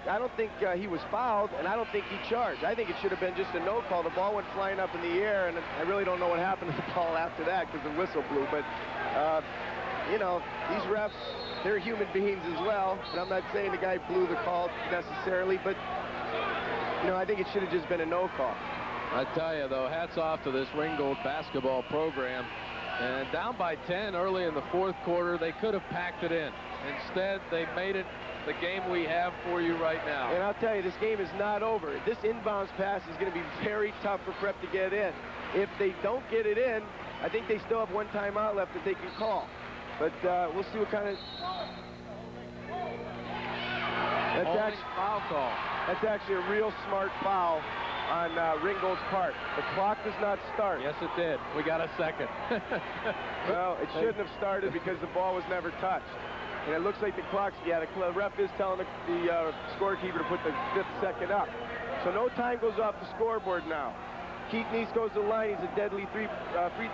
he was fouled, and I don't think he charged. I think it should have been just a no call. The ball went flying up in the air, and I really don't know what happened to the ball after that because the whistle blew. But you know, these refs, they're human beings as well. And I'm not saying the guy blew the call necessarily, but you know, I think it should have just been a no call. I tell you, though, hats off to this Ringgold basketball program. And down by 10 early in the 4th quarter, they could have packed it in. Instead, they made it the game we have for you right now. And I'll tell you, this game is not over. This inbounds pass is going to be very tough for Prep to get in. If they don't get it in, I think they still have one timeout left that they can call. But we'll see what kind of... Foul call. That's actually a real smart foul on Ringgold's part. The clock does not start. Yes, it did. We got a second. Well, it shouldn't have started because the ball was never touched. And it looks like the clock's, yeah, the ref is telling the scorekeeper to put the 5th second up. So no time goes off the scoreboard now. Keith Neese goes to the line. He's a deadly free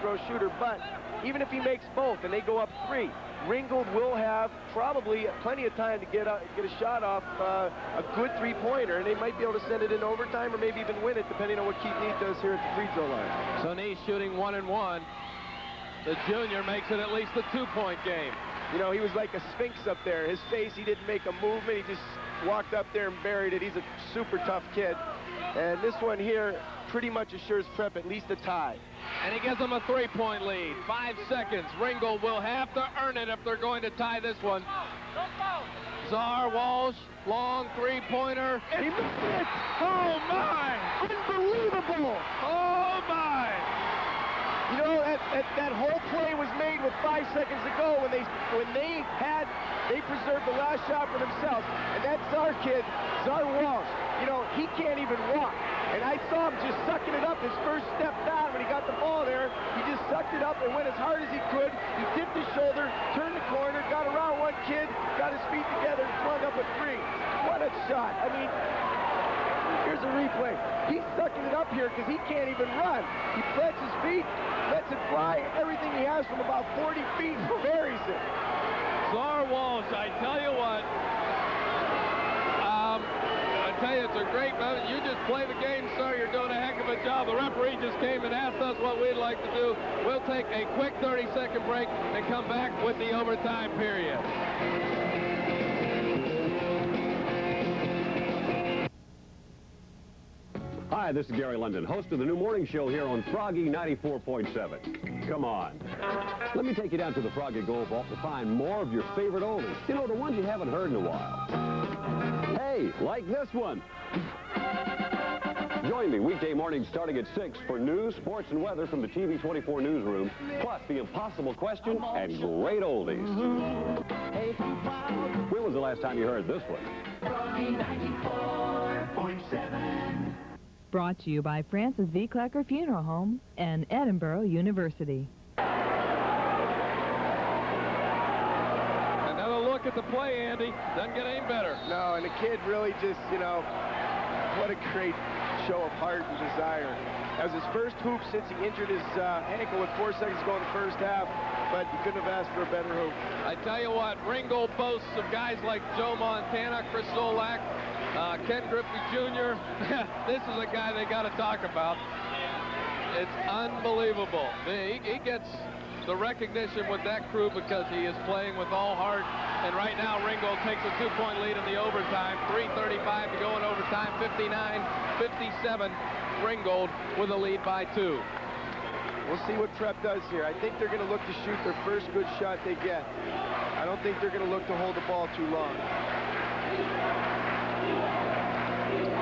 throw shooter. But even if he makes both and they go up 3, Ringgold will have probably plenty of time to get a shot off a good 3-pointer, and they might be able to send it in overtime or maybe even win it, depending on what Keith Neese does here at the free throw line. So Neese shooting 1 and 1. The junior makes it at least a 2-point game. You know, he was like a sphinx up there. His face, he didn't make a movement. He just walked up there and buried it. He's a super tough kid. And this one here pretty much assures Prep at least a tie. And he gives them a 3-point lead. 5 seconds. Ringgold will have to earn it if they're going to tie this one. Czar Walsh, long 3-pointer. He missed it. Oh, my. Unbelievable. Oh, my. You know, that whole play was made with 5 seconds to go when they preserved the last shot for themselves. And that's our kid, Czar Walsh. You know, he can't even walk. And I saw him just sucking it up his first step down when he got the ball there. He just sucked it up and went as hard as he could. He dipped his shoulder, turned the corner, got around one kid, got his feet together, and swung up a 3. What a shot. I mean, here's a replay. He's sucking it up here because he can't even run. He plants his feet, lets it fly. Everything he has from about 40 feet buries it. Czar Walsh, I tell you what. I tell you, it's a great moment. You just play the game, sir. You're doing a heck of a job. The referee just came and asked us what we'd like to do. We'll take a quick 30-second break and come back with the overtime period. Hi, this is Gary London, host of the new morning show here on Froggy 94.7. Come on. Let me take you down to the Froggy Gold Vault to find more of your favorite oldies. You know, the ones you haven't heard in a while. Hey, like this one. Join me weekday mornings starting at 6 for news, sports, and weather from the TV 24 newsroom, plus the impossible question and great oldies. When was the last time you heard this one? Froggy 94.7. Brought to you by Francis V. Klecker Funeral Home and Edinburgh University. Another look at the play, Andy. Doesn't get any better. No, and the kid really just, you know, what a great show of heart and desire. That was his first hoop since he injured his ankle with 4 seconds to go in the first half, but you couldn't have asked for a better hoop. I tell you what, Ringgold boasts of guys like Joe Montana, Chris Solak, Ken Griffey Jr. This is a guy they got to talk about. It's unbelievable. He gets the recognition with that crew because he is playing with all heart. And right now, Ringgold takes a 2-point lead in the overtime. 3:35 to go in overtime. 59-57. Ringgold with a lead by 2. We'll see what Prep does here. I think they're going to look to shoot their first good shot they get. I don't think they're going to look to hold the ball too long.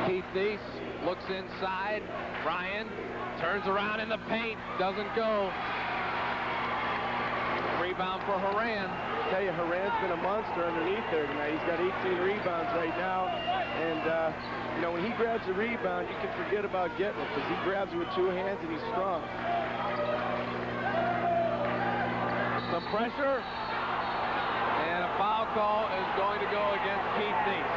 Keith Neese looks inside. Ryan turns around in the paint. Doesn't go. Rebound for Horan. I tell you, Horan's been a monster underneath there tonight. He's got 18 rebounds right now. And, you know, when he grabs a rebound, you can forget about getting it because he grabs it with 2 hands and he's strong. Some pressure. And a foul call is going to go against Keith Neese.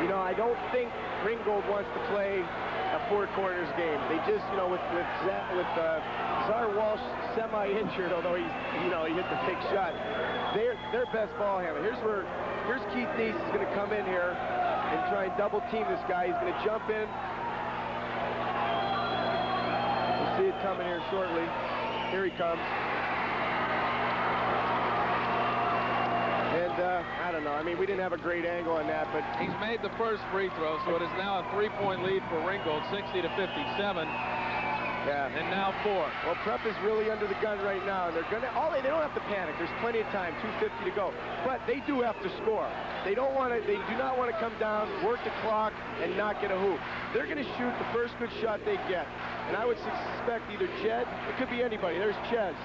You know, I don't think Ringgold wants to play a 4 quarters game. They just, you know, with Czar Walsh semi-injured, although he's, you know, he hit the big shot. Their best ball handler. Here's Keith Neese is going to come in here and try and double team this guy. He's going to jump in. We'll see it coming here shortly. Here he comes. And I don't know. I mean, we didn't have a great angle on that, but he's made the first free throw, so it is now a 3-point lead for Ringgold, 60-57. Yeah. And now 4. Well, Prep is really under the gun right now. They're gonna. They don't have to panic. There's plenty of time. 2:50 to go. But they do have to score. They don't want to. They do not want to come down, work the clock, and not get a hoop. They're going to shoot the first good shot they get. And I would suspect either Jed. It could be anybody. There's Ches.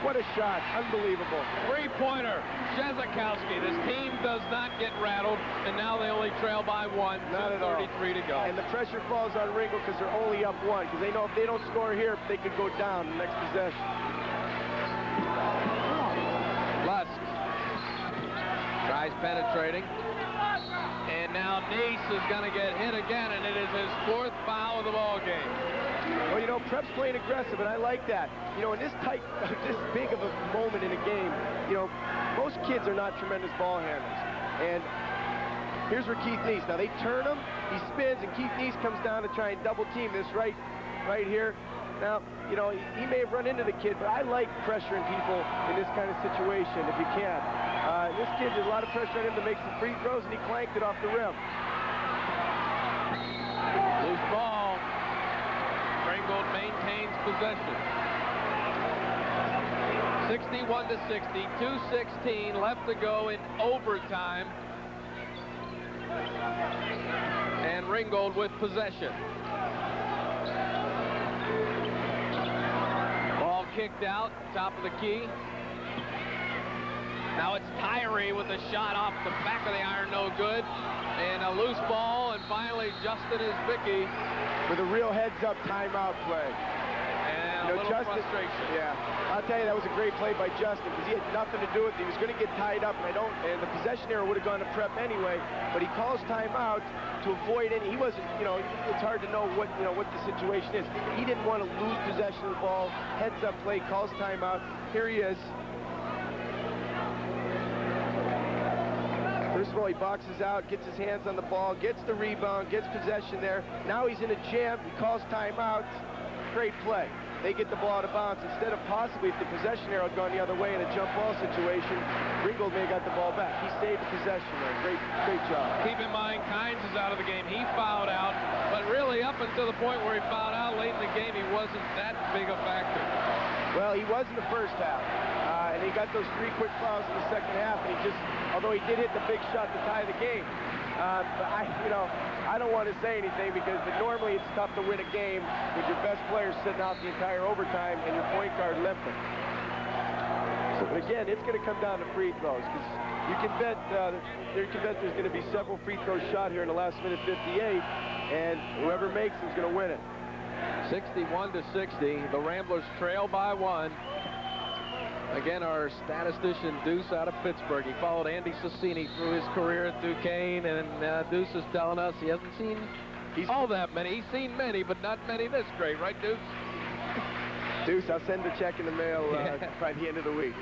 What a shot. Unbelievable. Three-pointer. Jezikowski. This team does not get rattled, and now they only trail by 1. Not at all. 33 to go. And the pressure falls on Ringgold because they're only up 1, because they know if they don't score here, they could go down the next possession. Lusk tries penetrating. And now Nice is going to get hit again, and it is his 4th foul of the ball game. Well, you know, Prep's playing aggressive, and I like that. You know, in this tight, this big of a moment in a game, you know, most kids are not tremendous ball handlers. And here's where Keith Nice. Now, they turn him, he spins, and Keith Nice comes down to try and double team this right here. Now, you know, he may have run into the kid, but I like pressuring people in this kind of situation if you can. This kid, there's a lot of pressure on him to make some free throws, and he clanked it off the rim. Loose ball. Ringgold maintains possession. 61 to 60, 2:16 left to go in overtime. And Ringgold with possession. Ball kicked out, top of the key. Now it's Tyree with a shot off the back of the iron, no good. And a loose ball, and finally Justin Isbicki with a real heads-up timeout play. And you know, a little Justin, frustration. Yeah, I'll tell you, that was a great play by Justin, because he had nothing to do with it. He was going to get tied up, and the possession error would have gone to Prep anyway. But he calls timeout to avoid any. He wasn't, you know, it's hard to know what the situation is. He didn't want to lose possession of the ball. Heads-up play, calls timeout. Here he is. First of all, he boxes out, gets his hands on the ball, gets the rebound, gets possession there. Now he's in a jam. He calls timeout. Great play. They get the ball out of bounds. Instead of possibly, if the possession arrow had gone the other way in a jump ball situation, Ringgold may have got the ball back. He saved the possession there. Great job. Keep in mind, Kynes is out of the game. He fouled out, but really up until the point where he fouled out late in the game, he wasn't that big a factor. Well, he was in the first half, and he got those 3 quick fouls in the second half, and he just, although he did hit the big shot to tie the game, but I don't want to say anything, because normally it's tough to win a game with your best players sitting out the entire overtime and your point guard limping. But again, it's going to come down to free throws, because you can bet there's going to be several free throws shot here in the last minute 58, and whoever makes them is going to win it. 61 to 60. The Ramblers trail by 1. Again, our statistician Deuce out of Pittsburgh. He followed Andy Sassini through his career at Duquesne, and Deuce is telling us he hasn't seen all that many. He's seen many, but not many this great, right, Deuce? Deuce, I'll send a check in the mail by the end of the week.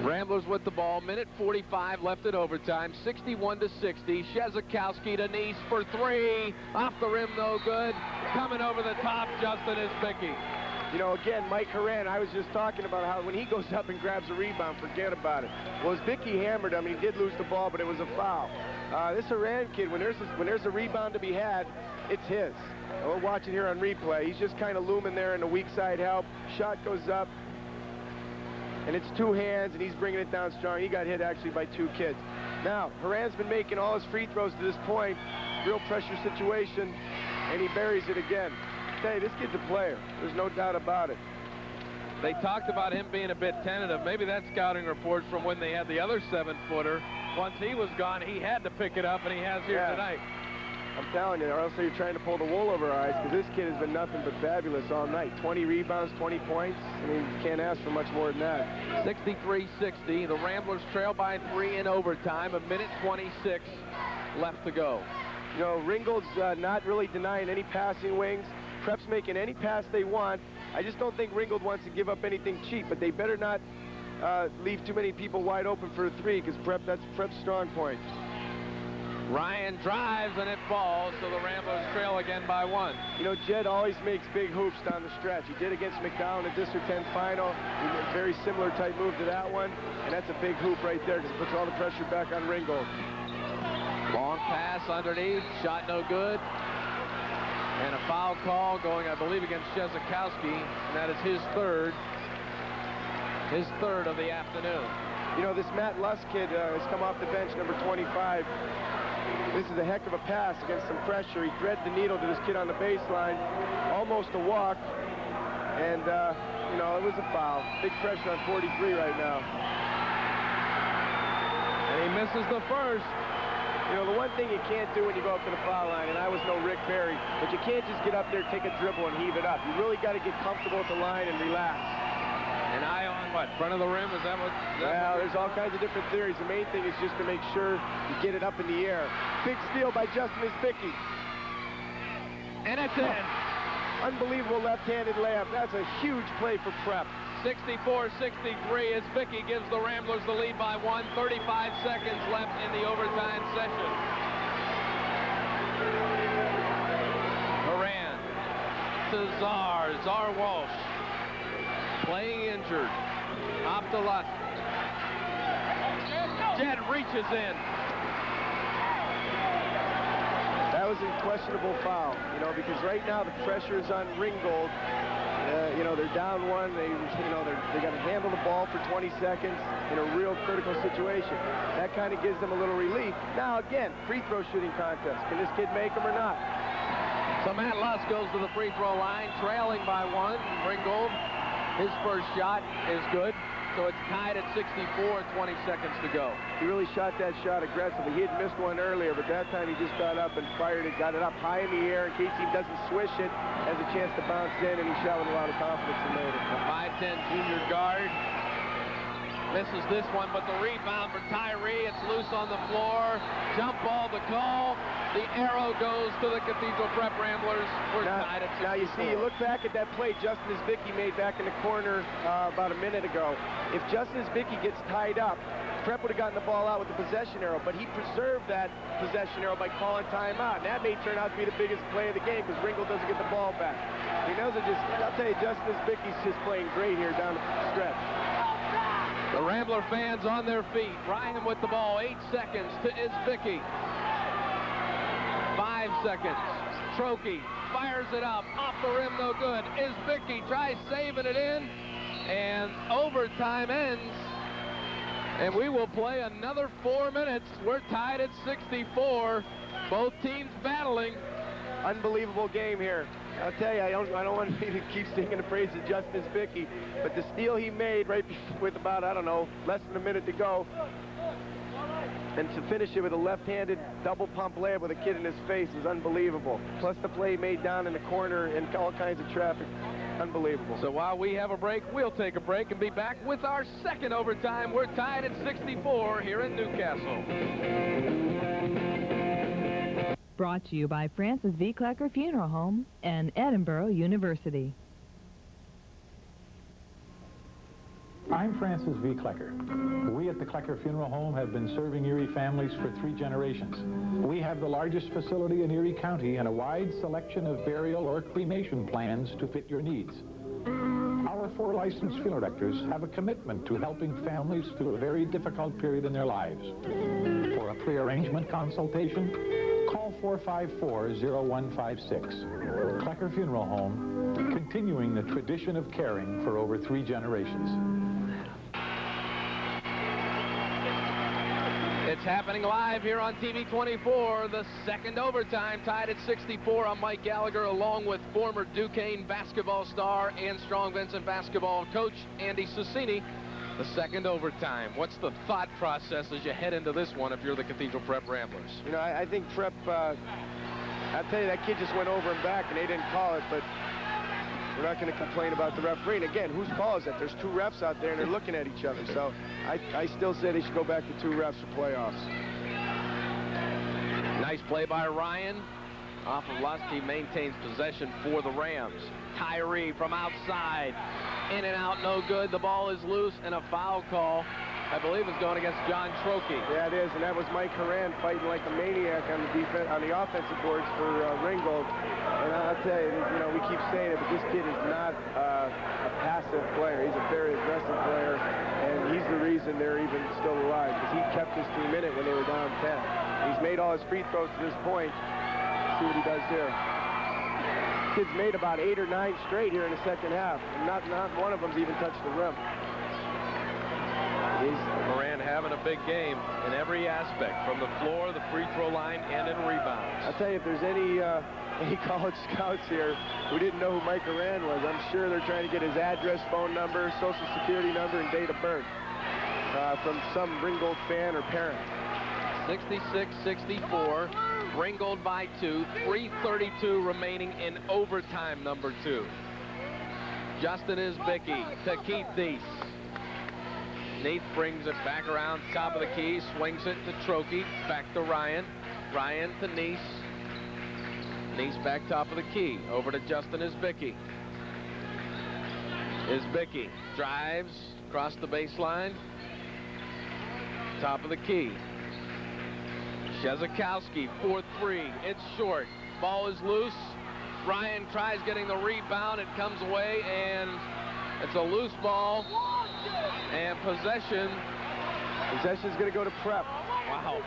Ramblers with the ball. Minute 45 left at overtime. 61 to 60. Jezikowski to Nice for 3. Off the rim, no good. Coming over the top, Justin Isbicki. You know, again, Mike Horan, I was just talking about how when he goes up and grabs a rebound, forget about it. Well, Isbicki hammered him, and he did lose the ball, but it was a foul. This Horan kid, when there's a rebound to be had, it's his. We'll watch it here on replay. He's just kind of looming there in the weak side help. Shot goes up, and it's 2 hands, and he's bringing it down strong. He got hit actually by 2 kids. Now, Horan's been making all his free throws to this point. Real pressure situation, and he buries it again. Hey, this kid's a player. There's no doubt about it. They talked about him being a bit tentative. Maybe that scouting report from when they had the other 7-footer. Once he was gone, he had to pick it up, and he has here tonight. I'm telling you, or else you're trying to pull the wool over our eyes, because this kid has been nothing but fabulous all night. 20 rebounds, 20 points. I mean, you can't ask for much more than that. 63-60. The Ramblers trail by 3 in overtime. 1:26 left to go. You know, Ringgold's not really denying any passing wings. Prep's making any pass they want. I just don't think Ringgold wants to give up anything cheap, but they better not leave too many people wide open for a 3, because that's Prep's strong point. Ryan drives, and it falls, so the Ramblers trail again by 1. You know, Jed always makes big hoops down the stretch. He did against McDowell in the District 10 final. He made a very similar type move to that one, and that's a big hoop right there, because it puts all the pressure back on Ringgold. Long pass underneath, shot no good. And a foul call going, I believe, against Jezikowski, and that is his third of the afternoon. You know, this Matt Luss kid has come off the bench, number 25. This is a heck of a pass against some pressure. He threaded the needle to this kid on the baseline, almost a walk, and, you know, it was a foul. Big pressure on 43 right now. And he misses the first. You know, the one thing you can't do when you go up to the foul line, and I was no Rick Barry, but you can't just get up there, take a dribble, and heave it up. You really got to get comfortable at the line and relax. An eye on what? Front of the rim? Is that what? Well, there's all kinds of different theories. The main thing is just to make sure you get it up in the air. Big steal by Justin Isbicki. And it's in. Unbelievable left-handed layup. That's a huge play for Prep. 64-63 as Vicky gives the Ramblers the lead by 1. 35 seconds left in the overtime session. Horan to Czar Walsh. Playing injured. Off to Luss. Jed reaches in. That was a questionable foul, you know, because right now the pressure is on Ringgold. You know, they're down one. They got to handle the ball for 20 seconds in a real critical situation. That kind of gives them a little relief. Now, again, free throw shooting contest. Can this kid make them or not? So Matt Luss goes to the free throw line, trailing by 1. Ringgold, his first shot is good. So it's tied at 64, 20 seconds to go. He really shot that shot aggressively. He had missed one earlier, but that time he just got up and fired it, got it up high in the air in case he doesn't swish it, has a chance to bounce in, and he shot with a lot of confidence and made it. The 5'10 junior guard misses this one, but the rebound for Tyree. It's loose on the floor. Jump ball to call. The arrow goes to the Cathedral Prep Ramblers. We're tied at 64. Now you see, you look back at that play Justin Isbicki made back in the corner about a minute ago. If Justin Isbicki gets tied up, Prep would have gotten the ball out with the possession arrow, but he preserved that possession arrow by calling timeout. And that may turn out to be the biggest play of the game because Ringgold doesn't get the ball back. He knows it. I'll tell you, Justin Isbicki's just playing great here down the stretch. The Rambler fans on their feet. Ryan with the ball. 8 seconds to Isbicki. 5 seconds. Trokey fires it up. Off the rim, no good. Isbicki tries saving it in. And overtime ends. And we will play another 4 minutes. We're tied at 64. Both teams battling. Unbelievable game here. I'll tell you, I don't want me to keep singing the praise of Justin Isbicki, but the steal he made right with about, I don't know, less than a minute to go, and to finish it with a left-handed double pump layup with a kid in his face was unbelievable. Plus the play made down in the corner and all kinds of traffic. Unbelievable. So while we have a break, we'll take a break and be back with our second overtime. We're tied at 64 here in Newcastle. Brought to you by Francis V. Klecker Funeral Home and Edinburgh University. I'm Francis V. Klecker. We at the Klecker Funeral Home have been serving Erie families for 3 generations. We have the largest facility in Erie County and a wide selection of burial or cremation plans to fit your needs. Our 4 licensed funeral directors have a commitment to helping families through a very difficult period in their lives. For a pre-arrangement consultation, call 454-0156. Klecker Funeral Home, continuing the tradition of caring for over 3 generations. It's happening live here on TV 24. The second overtime, tied at 64. I'm Mike Gallagher, along with former Duquesne basketball star and Strong Vincent basketball coach Andy Cicini. The second overtime. What's the thought process as you head into this one if you're the Cathedral Prep Ramblers? You know, I think Prep, I'll tell you, that kid just went over and back, and they didn't call it, but we're not going to complain about the referee. And again, whose call is that? There's 2 refs out there, and they're looking at each other. So I still say they should go back to 2 refs for playoffs. Nice play by Ryan. Off of Luss, he maintains possession for the Rams. Tyree from outside. In and out, no good. The ball is loose, and a foul call, I believe, is going against John Trokey. Yeah, it is, and that was Mike Horan fighting like a maniac on the offensive boards for Ringgold. And I'll tell you, we keep saying it, but this kid is not a passive player. He's a very aggressive player, and he's the reason they're even still alive, because he kept us to a minute when they were down 10. He's made all his free throws to this point. See what he does here. kid's made about 8 or 9 straight here in the second half. And not one of them's even touched the rim. Horan having a big game in every aspect, from the floor, the free throw line, and in rebounds. I'll tell you, if there's any college scouts here who didn't know who Mike Horan was, I'm sure they're trying to get his address, phone number, social security number, and date of birth from some Ringgold fan or parent. 66-64, Ringgold by 2, 3:32 remaining in overtime, number 2. Justin Isbicki to Keith Neese. Neath brings it back around top of the key, swings it to Trokey, back to Ryan. Ryan to Neese. Neese back top of the key, over to Justin Isbicki. Isbicki drives across the baseline, top of the key. Shezakowski, 4-3, it's short. Ball is loose. Ryan tries getting the rebound, it comes away, and it's a loose ball. And possession. Possession's going to go to Prep. Wow.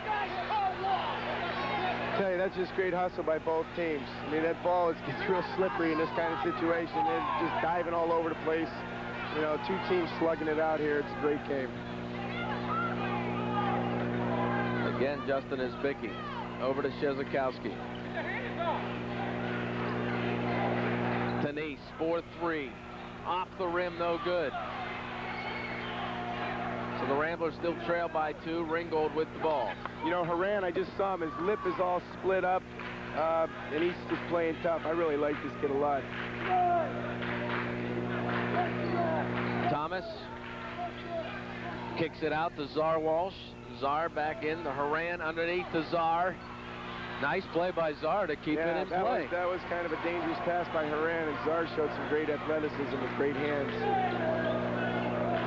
I tell you, that's just great hustle by both teams. I mean, that ball gets real slippery in this kind of situation. They're just diving all over the place. You know, 2 teams slugging it out here. It's a great game. Again, Justin Isbicki. Over to Shezakowski. Denise, 4-3. Off the rim, no good. So the Ramblers still trail by 2. Ringgold with the ball. You know, Horan, I just saw him. His lip is all split up, and he's just playing tough. I really like this kid a lot. Thomas kicks it out to Czar Walsh. Czar back in. The Horan underneath to Czar. Nice play by Czar to keep it in play. That was kind of a dangerous pass by Horan, and Czar showed some great athleticism with great hands.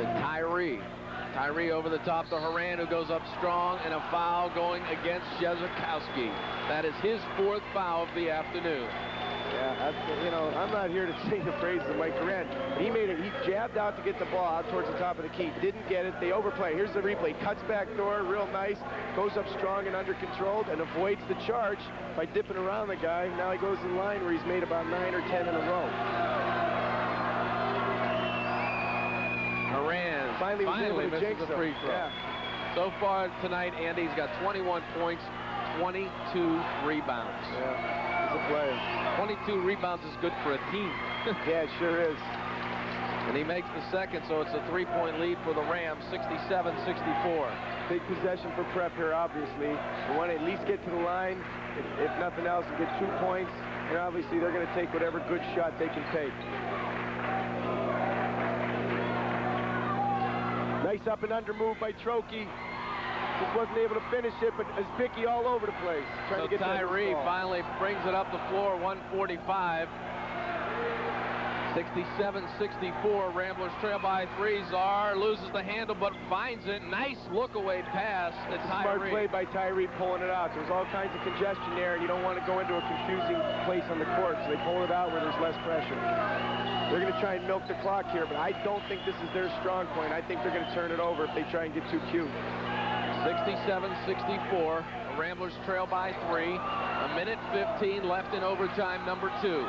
To Tyree. Tyree over the top to Horan, who goes up strong, and a foul going against Shezakowski. That is his 4th foul of the afternoon. Yeah, you know, I'm not here to sing the praises of Mike Horan. He jabbed out to get the ball out towards the top of the key. Didn't get it. They overplay. Here's the replay. Cuts back door, real nice. Goes up strong and under controlled, and avoids the charge by dipping around the guy. Now he goes in line where he's made about 9 or 10 in a row. Horan finally misses the free throw. Yeah. So far tonight, Andy's got 21 points, 22 rebounds. Yeah, he's a player. 22 rebounds is good for a team. Yeah, it sure is. And he makes the second, so it's a 3-point lead for the Rams, 67-64. Big possession for Prep here, obviously. They want to at least get to the line, if nothing else, and get 2 points. And obviously, they're going to take whatever good shot they can take. Nice up and under move by Trokey. Just wasn't able to finish it, but Isbicki all over the place. So Tyree finally brings it up the floor, 145. 67-64, Ramblers trail by 3. Czar loses the handle, but finds it. Nice look-away pass to Tyree. Smart play by Tyree pulling it out. There's all kinds of congestion there, and you don't want to go into a confusing place on the court, so they pull it out where there's less pressure. They're going to try and milk the clock here, but I don't think this is their strong point. I think they're going to turn it over if they try and get too cute. 67-64, Ramblers trail by 3. A minute 15 left in overtime, number 2.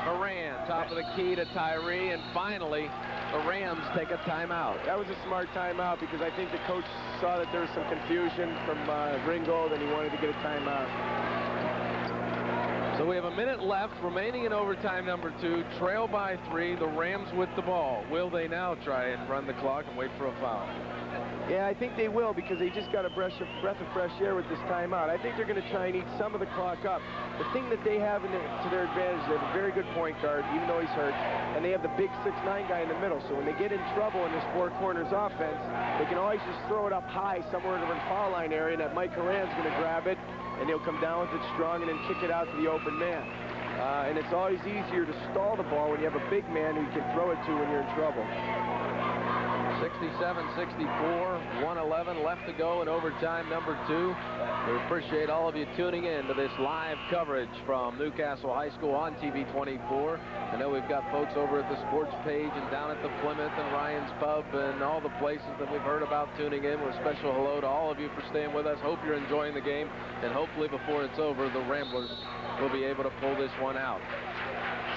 Horan, top of the key to Tyree, and finally, the Rams take a timeout. That was a smart timeout because I think the coach saw that there was some confusion from Ringgold, and he wanted to get a timeout. So we have a minute left, remaining in overtime, number 2. Trail by 3, the Rams with the ball. Will they now try and run the clock and wait for a foul? Yeah, I think they will because they just got a breath of fresh air with this timeout. I think they're going to try and eat some of the clock up. The thing that they have to their advantage, they have a very good point guard, even though he's hurt, and they have the big 6'9" guy in the middle. So when they get in trouble in this 4 corners offense, they can always just throw it up high somewhere in the foul line area, and that Mike Horan's going to grab it, and he'll come down with it strong and then kick it out to the open man. And it's always easier to stall the ball when you have a big man who you can throw it to when you're in trouble. 67-64, 1:11 left to go in overtime, number 2. We appreciate all of you tuning in to this live coverage from Newcastle High School on TV 24. I know we've got folks over at the sports page and down at the Plymouth and Ryan's Pub and all the places that we've heard about tuning in. With a special hello to all of you for staying with us. Hope you're enjoying the game, and hopefully before it's over, the Ramblers will be able to pull this one out.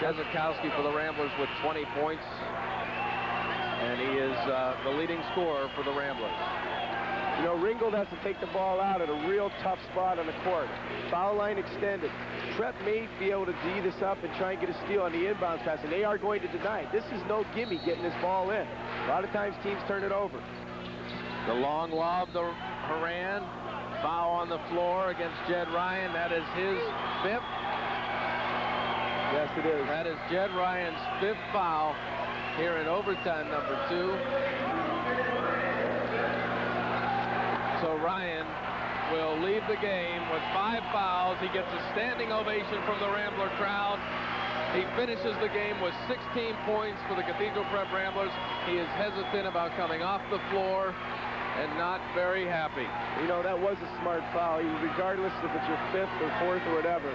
Czezikowski for the Ramblers with 20 points. And he is the leading scorer for the Ramblers. You know, Ringgold has to take the ball out at a real tough spot on the court. Foul line extended. Prep may be able to D this up and try and get a steal on the inbounds pass, and they are going to deny it. This is no gimme getting this ball in. A lot of times teams turn it over. The long lob to Horan. Foul on the floor against Jed Ryan. That is his 5th. Yes, it is. That is Jed Ryan's 5th foul here in overtime number 2. So Ryan will leave the game with 5 fouls. He gets a standing ovation from the Rambler crowd. He finishes the game with 16 points for the Cathedral Prep Ramblers. He is hesitant about coming off the floor and not very happy. You know, that was a smart foul, regardless if it's your 5th or 4th or whatever.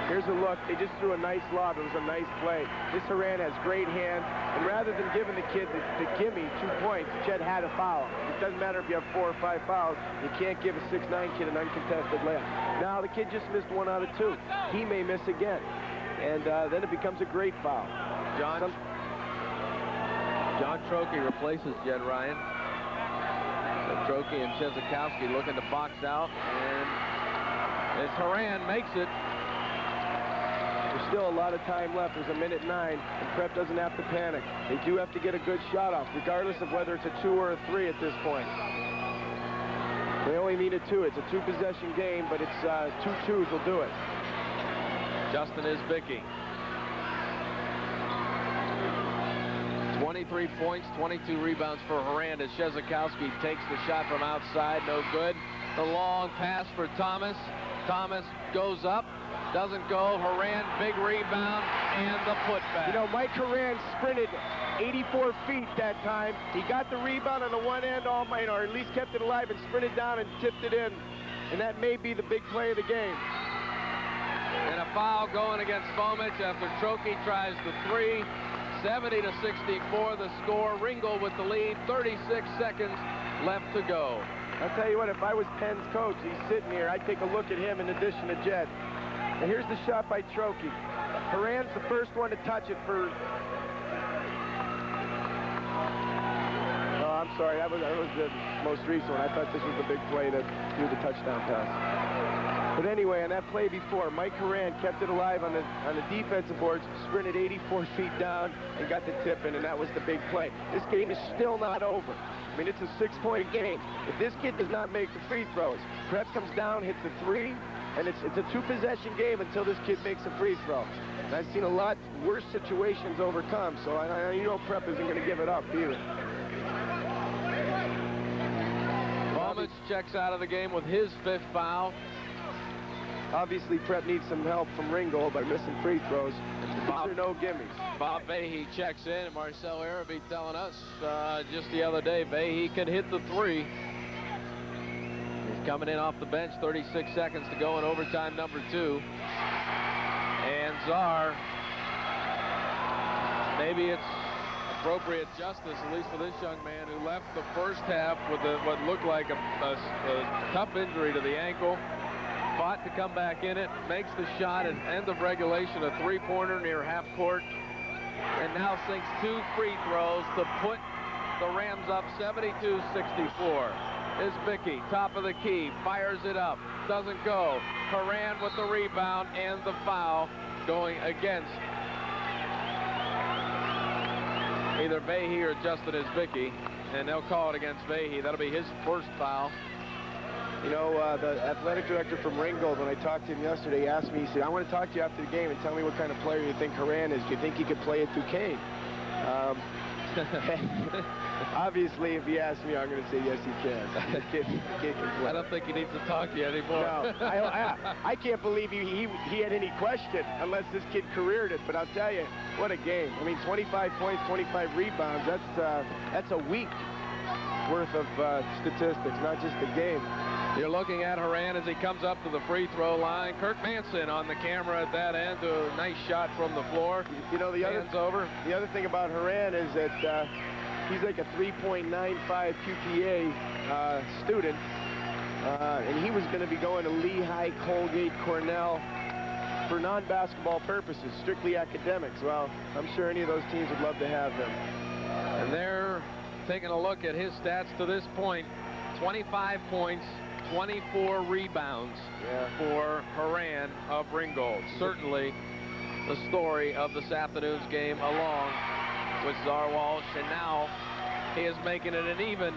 Here's a look. They just threw a nice lob. It was a nice play. This Horan has great hand, and rather than giving the kid the gimme 2 points, Jed had a foul. It doesn't matter if you have 4 or 5 fouls. You can't give a 6'9" kid an uncontested layup. Now the kid just missed 1 out of 2. He may miss again, and then it becomes a great foul. John Trokey replaces Jed Ryan. So Trokey and Czezikowski looking to box out, and as Horan makes it. There's still a lot of time left. There's 1:09, and Prep doesn't have to panic. They do have to get a good shot off, regardless of whether it's a 2 or a 3 at this point. They only need a 2. It's a 2-possession game, but it's 2 2s will do it. Justin Isbicki. 23 points, 22 rebounds for Horan as Czezikowski takes the shot from outside. No good. The long pass for Thomas. Thomas goes up. Doesn't go. Horan, big rebound, and the putback. You know, Mike Horan sprinted 84 feet that time. He got the rebound on the one end, or at least kept it alive, and sprinted down and tipped it in. And that may be the big play of the game. And a foul going against Fomich after Trokey tries the 3. 70-64 the score. Ringgold with the lead. 36 seconds left to go. I'll tell you what, if I was Penn's coach, he's sitting here, I'd take a look at him in addition to Jed. And here's the shot by Trokey. Horan's the first one to touch it for... Oh, I'm sorry. That was the most recent one. I thought this was the big play that threw the touchdown pass. But anyway, on that play before, Mike Horan kept it alive on the defensive boards, sprinted 84 feet down, and got the tip in, and that was the big play. This game is still not over. I mean, it's a 6-point game. If this kid does not make the free throws, Prep comes down, hits the 3, and it's a 2-possession game until this kid makes a free throw. And I've seen a lot worse situations overcome, so you know Prep isn't going to give it up either. Fomich checks out of the game with his 5th foul. Obviously, Prep needs some help from Ringgold by missing free throws. These are no gimmies. Bob Vahey checks in, and Marcel Araby telling us just the other day, Vahey can hit the 3. He's coming in off the bench, 36 seconds to go in overtime number 2. And Czar, maybe it's appropriate justice, at least for this young man who left the first half with what looked like a tough injury to the ankle. Fought to come back in it, makes the shot at end of regulation, a 3-pointer near half court, and now sinks 2 free throws to put the Rams up 72-64. Isbicki, top of the key, fires it up, doesn't go. Horan with the rebound and the foul going against either Vahey or Justin Isbicki, and they'll call it against Vahey. That'll be his 1st foul. You know, the athletic director from Ringgold, when I talked to him yesterday, asked me, he said, I want to talk to you after the game and tell me what kind of player you think Horan is. Do you think he could play at Duquesne? Obviously, if he asks me, I'm going to say yes, he can. The kid can play. I don't think he needs to talk to you anymore. No, I can't believe he had any question unless this kid careered it. But I'll tell you, what a game. I mean, 25 points, 25 rebounds. That's a week worth of statistics, not just the game. You're looking at Horan as he comes up to the free throw line. Kirk Manson on the camera at that end. A nice shot from the floor. You know, the other thing about Horan is that he's like a 3.95 QPA student. And he was going to be going to Lehigh, Colgate, Cornell. for non-basketball purposes, strictly academics. Well, I'm sure any of those teams would love to have him. And they're taking a look at his stats to this point. 25 points, 24 rebounds for Horan of Ringgold. Certainly the story of this afternoon's game, along with Czar Walsh, and now he is making it an even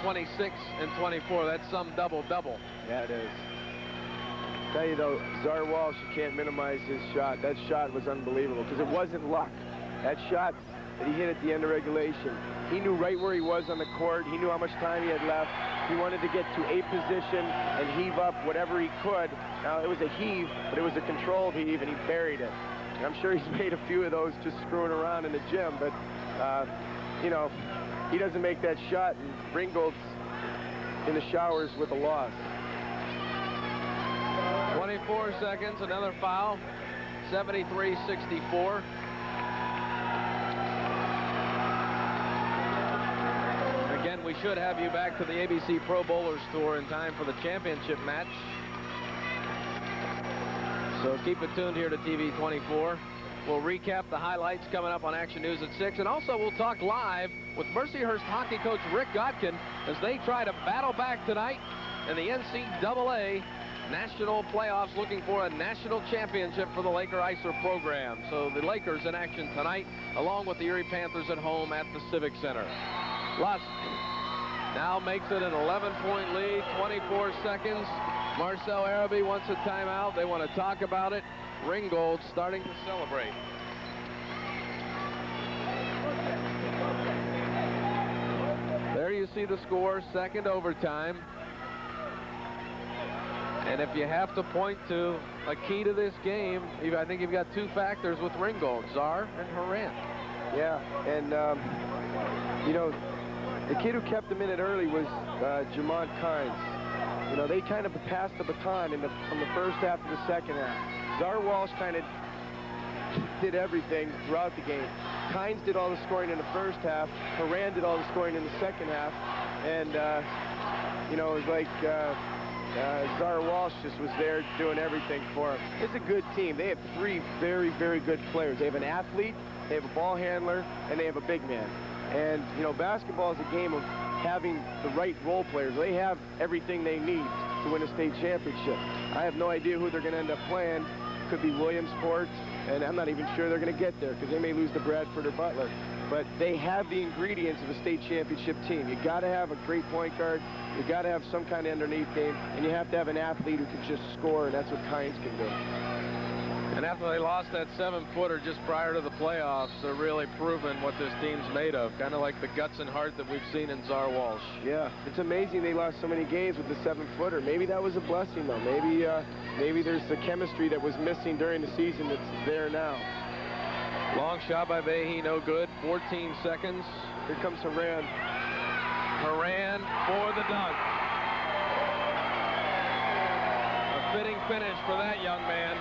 26 and 24. That's some double-double. Yeah, it is. Tell you though, Czar Walsh, you can't minimize his shot. That shot was unbelievable because it wasn't luck. That shot that he hit at the end of regulation, he knew right where he was on the court. He knew how much time he had left. He wanted to get to a position and heave up whatever he could. Now, it was a heave, but it was a controlled heave, and he buried it. And I'm sure he's made a few of those just screwing around in the gym, but, you know, he doesn't make that shot, and Ringgold's in the showers with a loss. 24 seconds, another foul, 73-64. Again, we should have you back to the ABC Pro Bowlers Tour in time for the championship match. So keep it tuned here to TV 24. We'll recap the highlights coming up on Action News at 6. And also we'll talk live with Mercyhurst hockey coach Rick Godkin as they try to battle back tonight in the NCAA National Playoffs, looking for a national championship for the Laker Icer program. So the Lakers in action tonight, along with the Erie Panthers at home at the Civic Center. Lusk now makes it an 11-point lead, 24 seconds. Marcel Araby wants a timeout. They want to talk about it. Ringgold starting to celebrate. There you see the score, second overtime. And if you have to point to a key to this game, I think you've got two factors with Ringgold, Czar and Horan. Yeah, and, you know, the kid who kept the minute early was Jamont Kynes. You know, they kind of passed the baton from the first half to the second half. Czar Walsh kind of did everything throughout the game. Kynes did all the scoring in the first half. Horan did all the scoring in the second half. And, you know, it was like Czar Walsh just was there doing everything for him. It's a good team. They have three very, very good players. They have an athlete, they have a ball handler, and they have a big man. And, you know, basketball is a game of having the right role players. They have everything they need to win a state championship. I have no idea who they're going to end up playing. Could be Williamsport, and I'm not even sure they're going to get there because they may lose to Bradford or Butler. But they have the ingredients of a state championship team. You got to have a great point guard. You got to have some kind of underneath game, and you have to have an athlete who can just score, and that's what Kynes can do. And after they lost that 7-footer just prior to the playoffs, they're really proving what this team's made of. Kind of like the guts and heart that we've seen in Czar Walsh. Yeah, it's amazing they lost so many games with the 7-footer. Maybe that was a blessing, though. Maybe there's the chemistry that was missing during the season that's there now. Long shot by Vahey, no good. 14 seconds. Here comes Horan. Horan for the dunk. A fitting finish for that young man.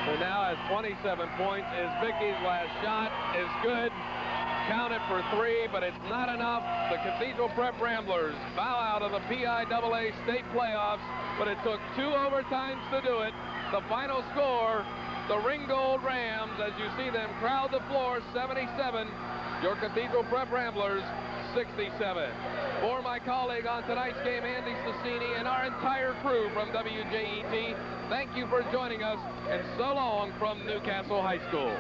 Who now has 27 points. Is Vicky's last shot is good. Counted for 3, but it's not enough. The Cathedral Prep Ramblers bow out of the PIAA state playoffs, but it took 2 overtimes to do it. The final score, the Ringgold Rams, as you see them crowd the floor, 77. Your Cathedral Prep Ramblers, 67. For my colleague on tonight's game, Andy Sassini, and our entire crew from WJET, thank you for joining us, and so long from Newcastle High School.